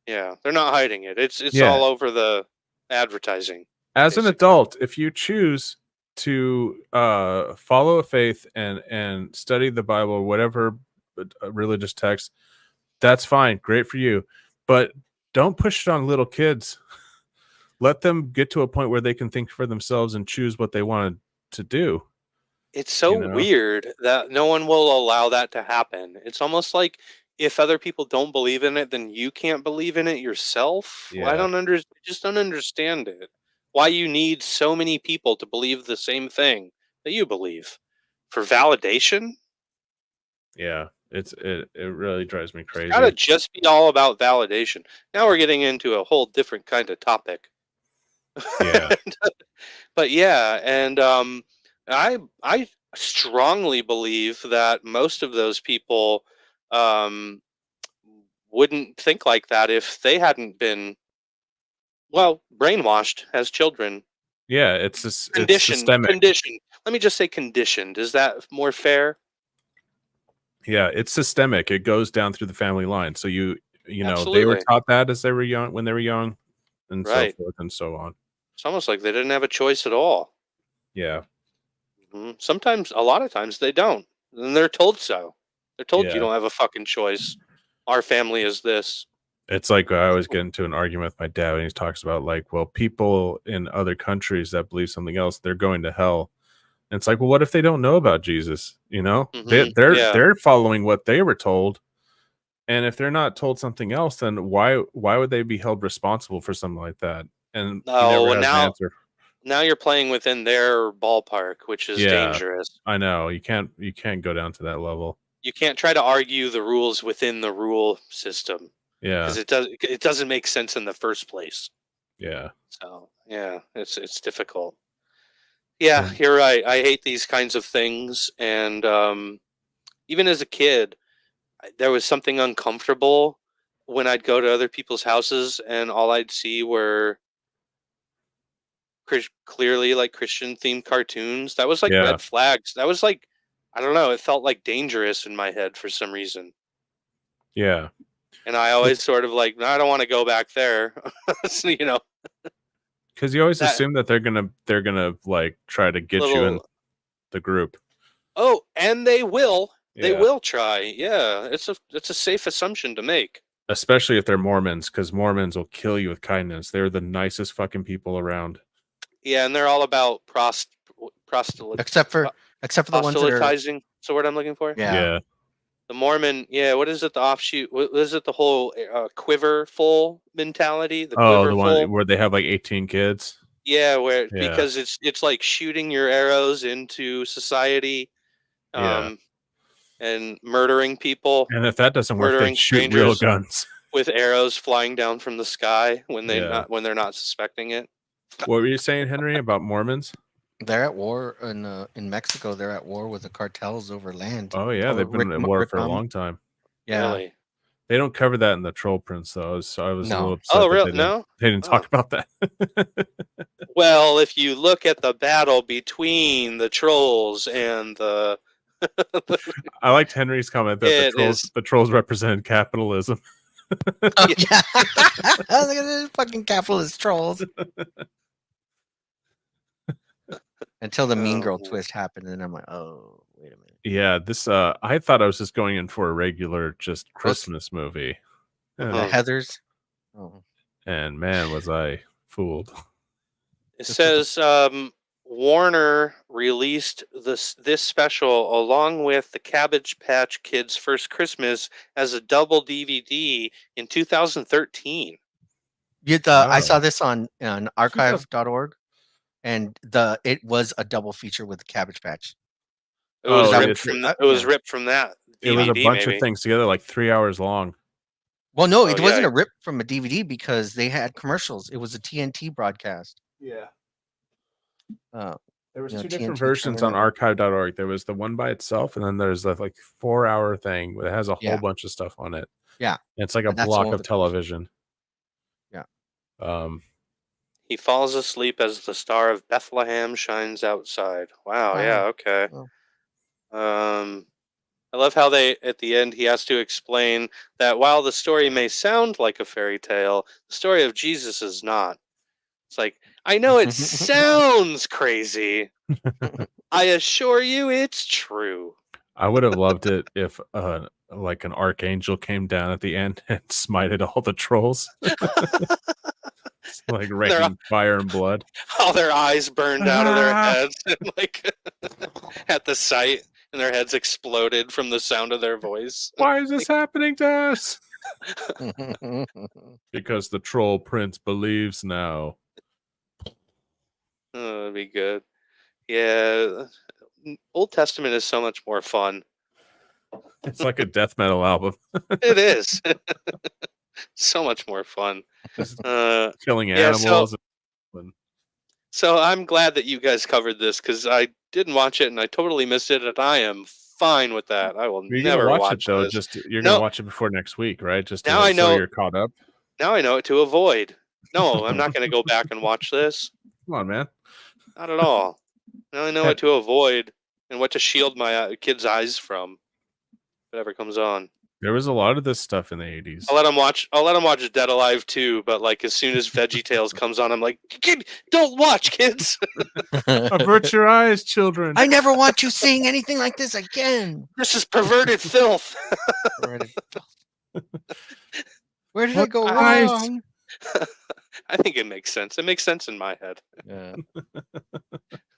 Yeah, they're not hiding it. It's all over the advertising. As basically. An adult, if you choose to follow a faith and study the Bible or whatever religious text, that's fine. Great for you. But don't push it on little kids. Let them get to a point where they can think for themselves and choose what they want to do. It's so weird that no one will allow that to happen. It's almost like if other people don't believe in it, then you can't believe in it yourself. Yeah. I just don't understand it. Why you need so many people to believe the same thing that you believe for validation? Yeah, it really drives me crazy. It's gotta just be all about validation. Now we're getting into a whole different kind of topic. Yeah. But yeah, and I strongly believe that most of those people wouldn't think like that if they hadn't been brainwashed as children. Yeah, it's systemic. Conditioned. Let me just say conditioned. Is that more fair? Yeah, it's systemic. It goes down through the family line. So you know, Absolutely. they were taught that as they were young, when they were young, and so forth and so on. It's almost like they didn't have a choice at all. Yeah. Sometimes, a lot of times, they don't. And they're told so. They're told you don't have a fucking choice. Our family is this. It's like I always get into an argument with my dad, and he talks about like, well, people in other countries that believe something else, they're going to hell. And it's like, well, what if they don't know about Jesus? You know, they're following what they were told. And if they're not told something else, then why would they be held responsible for something like that? And now you're playing within their ballpark, which is dangerous. I know you can't go down to that level. You can't try to argue the rules within the rule system. Yeah, because it doesn't make sense in the first place. Yeah. So yeah, it's difficult. Yeah, you're right. I hate these kinds of things, and even as a kid, there was something uncomfortable when I'd go to other people's houses and all I'd see were clearly like Christian themed cartoons. That was like red flags. That was like, I don't know, it felt like dangerous in my head for some reason. Yeah. And I always sort of like, no, I don't want to go back there. So, because you always assume that they're gonna like try to get you in the group. Oh, and they will. They will try. Yeah, it's a safe assumption to make. especially if they're Mormons, because Mormons will kill you with kindness. They're the nicest fucking people around. Yeah, and they're all about Except for the ones that are proselytizing. That's the word I'm looking for. yeah. The Mormon, what is it? The offshoot? What is it? The whole quiver full mentality. The quiver the full. one where they have like 18 kids. Yeah, Yeah. because it's like shooting your arrows into society, Yeah. and murdering people, And if that doesn't work, they murdering shoot real strangers guns. with arrows flying down from the sky when Yeah. when they're not suspecting it. What were you saying, Henry, about Mormons? They're at war in Mexico. They're at war with the cartels over land. Oh yeah, they've been at war for a long time. Yeah. Really? They don't cover that in the Troll Prince, though. So I was a No. little upset. Oh, that really? They didn't talk about that. Well, if you look at the battle between the trolls and the I liked Henry's comment that the trolls represented capitalism. Oh, yeah. Look at these fucking capitalist trolls. Until the mean girl twist happened, and I'm like, oh, wait a minute. Yeah, this I thought I was just going in for a regular just Christmas movie. The Heathers. Oh. And man, was I fooled. It says Warner released this special along with the Cabbage Patch Kids' First Christmas as a double DVD in 2013. I saw this on archive.org, and it was a double feature with the Cabbage Patch. It was ripped from that. It was ripped from that DVD. It was a bunch of things together, like 3 hours long. Well, no, it wasn't a rip from a DVD because they had commercials. It was a TNT broadcast. Yeah. There was you know, two different TNT versions on archive.org. There was the one by itself, and then there's the like 4-hour thing that has a whole bunch of stuff on it. Yeah. It's like a block of television. Yeah. He falls asleep as the star of Bethlehem shines outside. Wow. Yeah. Okay. I love how at the end he has to explain that while the story may sound like a fairy tale, the story of Jesus is not. It's like, I know it sounds crazy. I assure you it's true. I would have loved it if like an archangel came down at the end and smited all the trolls. Like raining fire and blood. All their eyes burned out of their heads, and like at the sight, and their heads exploded from the sound of their voice. Why is this happening to us? Because the troll prince believes now. Oh, that'd be good. Yeah, Old Testament is so much more fun. It's like a death metal album. It is. So much more fun. Killing animals. So I'm glad that you guys covered this because I didn't watch it and I totally missed it, and I am fine with that. I will never watch it though. this. You're gonna watch it before next week, right? Just now I know so you're caught up. Now I know what to avoid. No, I'm not going to go back and watch this. Come on, man. Not at all. Now I know what to avoid and what to shield my kids' eyes from. Whatever comes on. There was a lot of this stuff in the 80s. I'll let them watch Dead Alive 2, but like as soon as VeggieTales comes on, I'm like, don't watch, kids. Avert your eyes, children. I never want you seeing anything like this again. This is perverted filth. Where did I go wrong? I think it makes sense. It makes sense in my head. Yeah.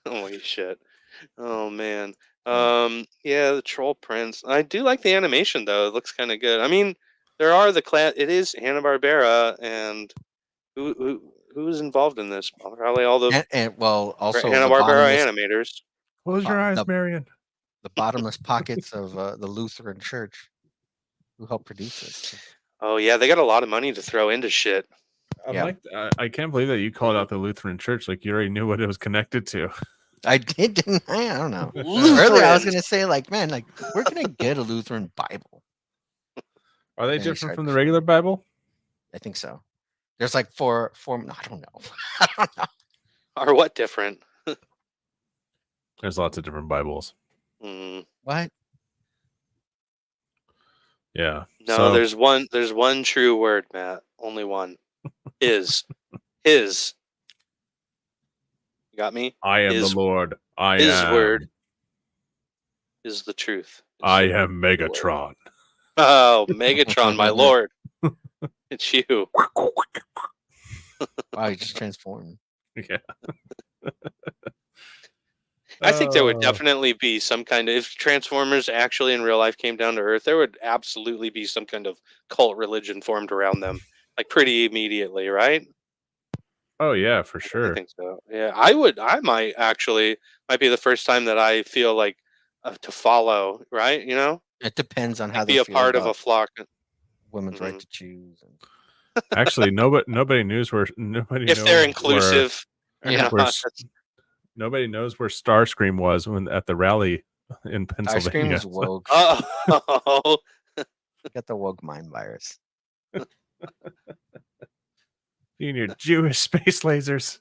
Holy shit. Oh man. Yeah, the Troll Prince. I do like the animation though. It looks kind of good. I mean, there are it is Hanna-Barbera, and who's involved in this? Probably all the also Hanna-Barbera animators. Close your eyes, Marion. The bottomless pockets of the Lutheran Church who helped produce this. Oh yeah, they got a lot of money to throw into shit. I can't believe that you called out the Lutheran Church like you already knew what it was connected to. I did, didn't I? I don't know. Earlier, I was going to say, like, man, like, where can I get a Lutheran Bible? Are they different from the regular Bible? I think so. There's like four. No, I don't know. I don't know. Are what different? There's lots of different Bibles. What? Yeah. No, there's one true word, Matt. Only one. His. You got me? I am the Lord. His word is the truth. I am Megatron. Oh, Megatron, my lord. It's you. Wow, you just transformed. Yeah. I think there would Oh. definitely be some kind of, if Transformers actually in real life came down to Earth, there would absolutely be some kind of cult religion formed around them, like pretty immediately, right? Oh yeah, for I sure. think so. Yeah, I might actually, might be the first time that I feel like to follow, right? You know, It depends on how like they be a feel part of about a flock. women's right Mhm. to choose. And... Actually, nobody knows where nobody If knows they're where, inclusive or Yeah. where not. s- nobody knows where Starscream was when at the rally in Starscream Pennsylvania. was woke. Oh, Got the woke mind virus. You and your Jewish space lasers.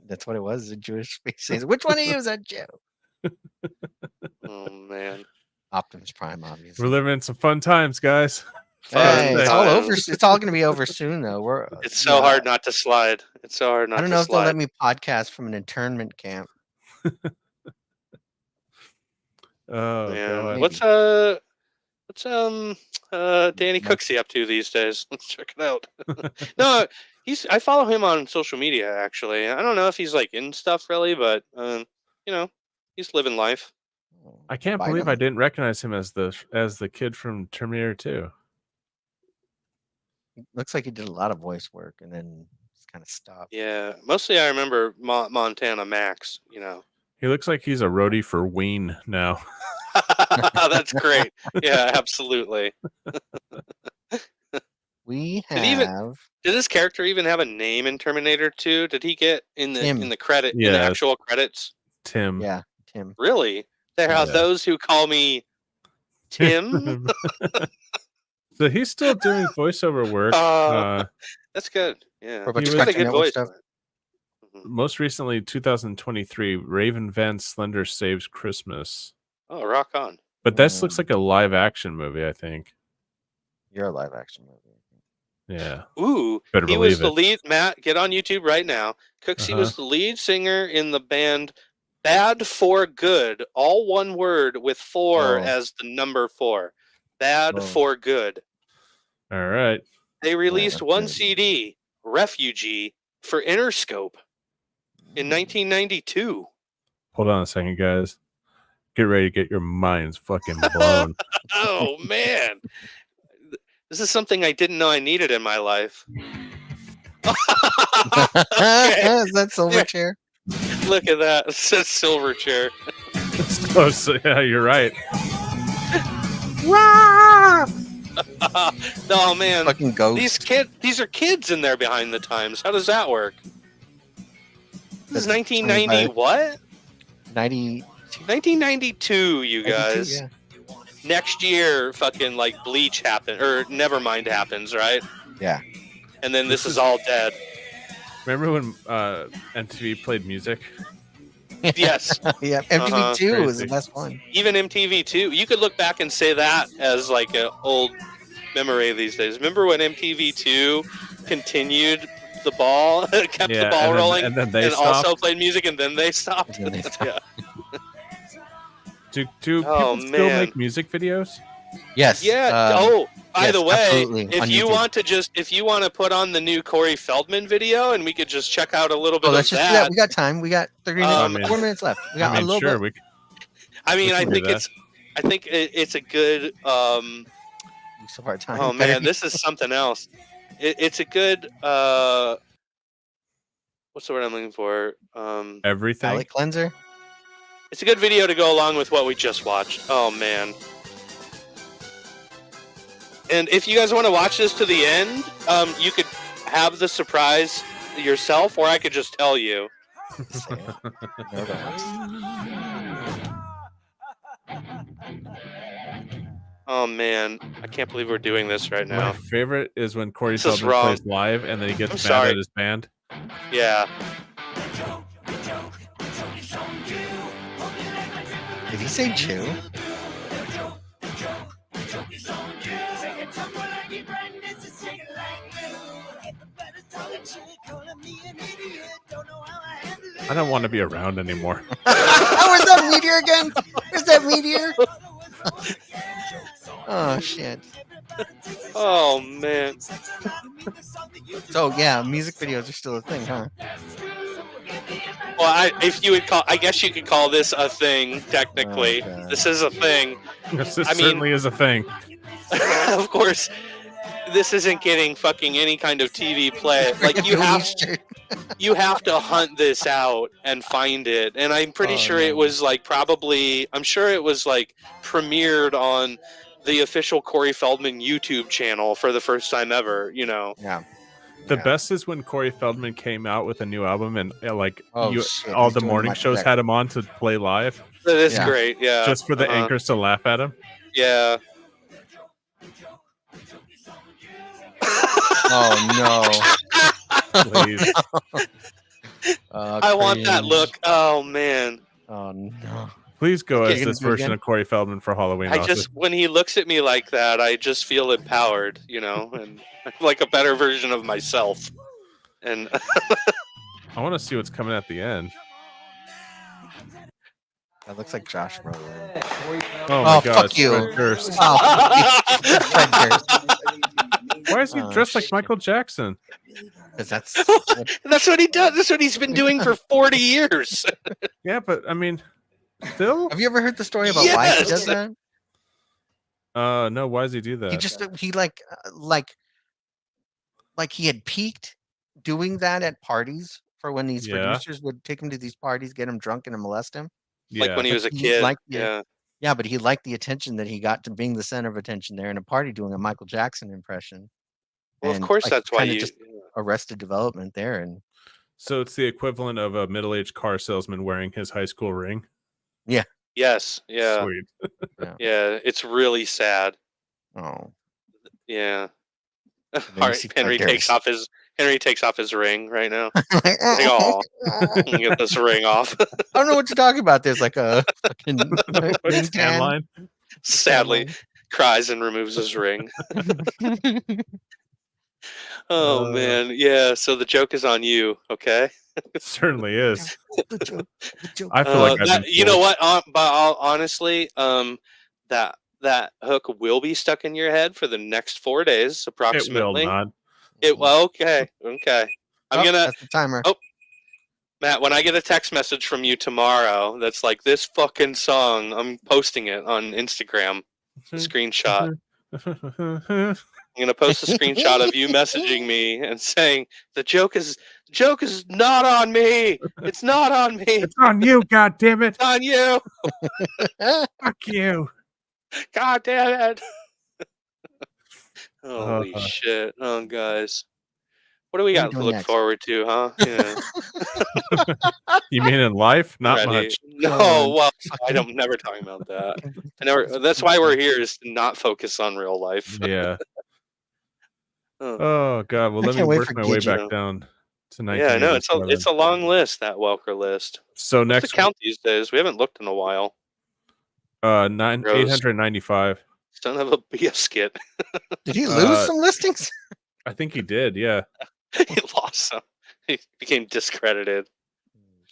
That's what it was. A Jewish space laser. Which one of you is that Jew? oh man. Optimus Prime, obviously. We're living in some fun times, guys. Hey, Fun it's all over. times. It's all going to be over soon, though. We're. It's so hard not to slide. It's so hard not I don't to know if they'll slide. let me podcast from an internment camp. Oh Man, god. what's Danny Cooksey up to these days? Let's check it out. No, I follow him on social media actually. I don't know if he's like in stuff really, but you know, he's living life. I can't Bite believe him. I didn't recognize him as the kid from Terminator 2. Looks like he did a lot of voice work and then just kind of stopped. Yeah, mostly I remember Montana Max. You know, He looks like he's a roadie for Ween now. that's great. Yeah, absolutely. We Did he even- have Did this character even have a name in Terminator 2? Did he get in the Tim. in the credit in Yeah. the actual credits? Tim. yeah, Tim. Really? There are Yeah. those who call me Tim. So he's still doing voiceover work. That's good. Yeah, For a bunch he's of got a Cartoon good Network voice. stuff. Mhm. Most recently, 2023, Raven Van Slender Saves Christmas. Oh, rock on. But this looks like a live action movie, I think. You're a live action movie. Yeah. Ooh, Better he was believe the it. lead. Matt, get on YouTube right now. Cooksey Uh-huh. was the lead singer in the band Bad for Good, all one word with 4 Oh. as the number 4. Bad Oh. for Good. All right. They released one okay. CD, Refugee, for Interscope in 1992. Hold on a second, guys. Get ready to get your minds fucking blown. Oh man, this is something I didn't know I needed in my life. Okay. Is that Silverchair? Look at that. It says Silverchair. So, yeah, you're right. Oh man, Fucking ghost. these are kids in there behind the times. How does that work? This is That's 1990 what? 90. 1992, you 92, guys. yeah. Next year, fucking like Bleach happens, or Nevermind happens, right? Yeah. And then this is all dead. Remember when MTV played music? Yes. Yeah. MTV2 was the Crazy. best one. Even MTV2. You could look back and say that as like an old memory these days. Remember when MTV2 continued the ball, kept the ball rolling, and then they also stopped? played music, and then they stopped? And then they stopped. Yeah. Do Oh, people still man. make music videos? Yes. Yeah. By yes, the way, absolutely, if on you YouTube. if you want to put on the new Corey Feldman video, and we could just check out a little bit Oh, of let's just do that. that. We got time. We got 30 minutes, I mean- 4 minutes left. We got I mean, a little sure. bit. I mean, we I can do think that. it's a good. Use of our time. Oh man, this is something else. It's a good. What's the word I'm looking for? Everything. palate cleanser. It's a good video to go along with what we just watched. Oh man. And if you guys want to watch this to the end, you could have the surprise yourself, or I could just tell you. Say it. There it Oh man, I can't believe we're doing this right My now. favorite is when Corey This is Feldman wrong. plays live and then he gets I'm mad sorry. at his band. Yeah. Did he say Jew? I don't want to be around anymore. Oh, where's that meteor again? Where's that meteor? Oh shit. Oh man. So yeah, music videos are still a thing, huh? Well, I guess you could call this a thing. Technically, God. this is a thing. This I mean- certainly is a thing. Of course, this isn't getting fucking any kind of TV play. Like you have to hunt this out and find it. And I'm pretty sure it was like I'm sure it was like premiered on the official Corey Feldman YouTube channel for the first time ever. You know. Yeah. The best is when Corey Feldman came out with a new album and all Shit, the he's doing morning Michael shows Jackson. had him on to play live That is Yeah. great. Yeah. just for the anchors to laugh at him. Yeah. Oh Please. no. I want that Cringe. look. Oh man. Oh no. Please go Okay, as you this gonna do it version again? of Corey Feldman for Halloween. When he looks at me like that, I just feel empowered, you know, and like a better version of myself. And I want to see what's coming at the end. That looks like Josh Brolin. Oh my god, fuck it's you. Fred Durst. Oh, Fred Durst. Why is he Oh, dressed like Michael Jackson? 'Cause that's that's what he does. That's what he's been doing for 40 years. Yeah, but I mean, still? Have you ever heard the story about why he Yes! does that? No, why does he do that? He he had peaked doing that at parties for when these Yeah. producers would take him to these parties, get him drunk and molest him. yeah. Like when he was a He kid. liked Yeah. Yeah, but he liked the attention that he got to being the center of attention there in a party doing a Michael Jackson impression. Well, of And, course, like, that's why kinda you. just arrested development there, and So it's the equivalent of a middle-aged car salesman wearing his high school ring. Yes. Yeah. Sweet. Yeah. It's really sad. oh, Yeah. then All you right. see Henry Fred takes off his ring right now. Durst. Like, oh, get this ring off. I don't know what you're talking about. There's like a fucking ring Tan tan. line. Sadly, cries and removes his ring. Oh man, yeah. So the joke is on you, okay? It certainly is. The joke. I feel like I've been you know fooled. what? But honestly, that hook will be stuck in your head for the next 4 days, It will approximately. not. Okay. I'm Oh, gonna that's the timer. Oh. Matt, when I get a text message from you tomorrow that's like this fucking song, I'm posting it on Instagram. A screenshot. I'm gonna post a screenshot of you messaging me and saying the joke is not on me. It's not on me. It's on you, god damn it. It's on you. Fuck you. God damn it. Holy Uh, shit. Oh guys. What do we What are got we to doing look next? forward to, huh? Yeah. You mean in life? Not Ready. much. No, well, I'm never talking about that. That's why we're here, is to not focus on real life. Yeah. Oh. Oh god. Well, I let me can't wait work for my way Gidget. back down to Yeah, no, it's 1987. a long list, that Welker list. So What's next the count these days? We haven't looked in a while. Gross. 895. Son of a biscuit. Did he lose some listings? I think he did. Yeah. He lost some. He became discredited.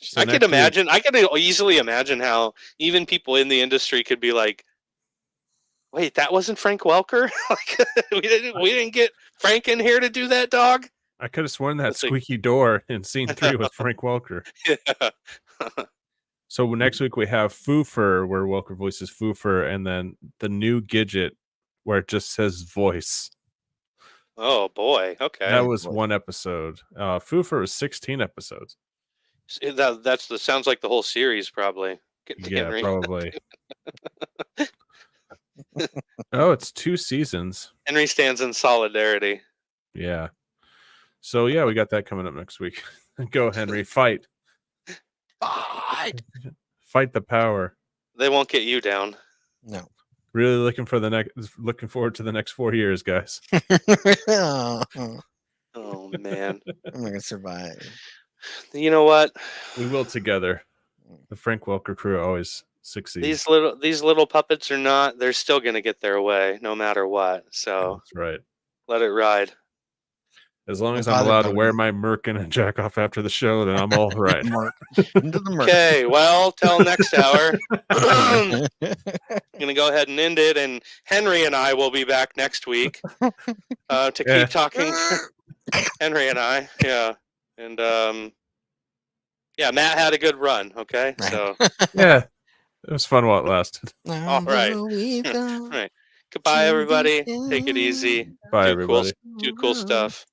So I next could week- imagine. I could easily imagine how even people in the industry could be like, "Wait, that wasn't Frank Welker? Like, we didn't get Frank in here to do that, dog." I could have sworn that Let's see. squeaky door in scene 3 was Frank Welker. Yeah. So next week we have Foofer, where Welker voices Foofer, and then the new Gidget, where it just says voice. Oh boy. Okay. That was one episode. Foofer was 16 episodes. Sounds like the whole series, probably. Get Yeah, Henry. probably. Oh, it's 2 seasons. Henry stands in solidarity. Yeah. So yeah, we got that coming up next week. Go, Henry, fight. Fight the power. They won't get you down. No. Really looking forward to the next 4 years, guys. Oh, Oh man. I'm not gonna survive. You know what? We will together. The Frank Welker crew always succeeds. These little puppets are not. They're still gonna get their way, no matter what. So That's right. let it ride. As long as Well, I'm allowed to Father wear my merkin and jack off after the show, then I'm all right. Into the murder. Okay. Well, till next hour. I'm gonna go ahead and end it, and Henry and I will be back next week to Yeah. keep talking. Henry and I, yeah, and yeah, Matt had a good run. Okay, Right. so Yeah, it was fun while it lasted. all right, all right. Goodbye, everybody. Take it easy. Bye, Do everybody. cool stuff.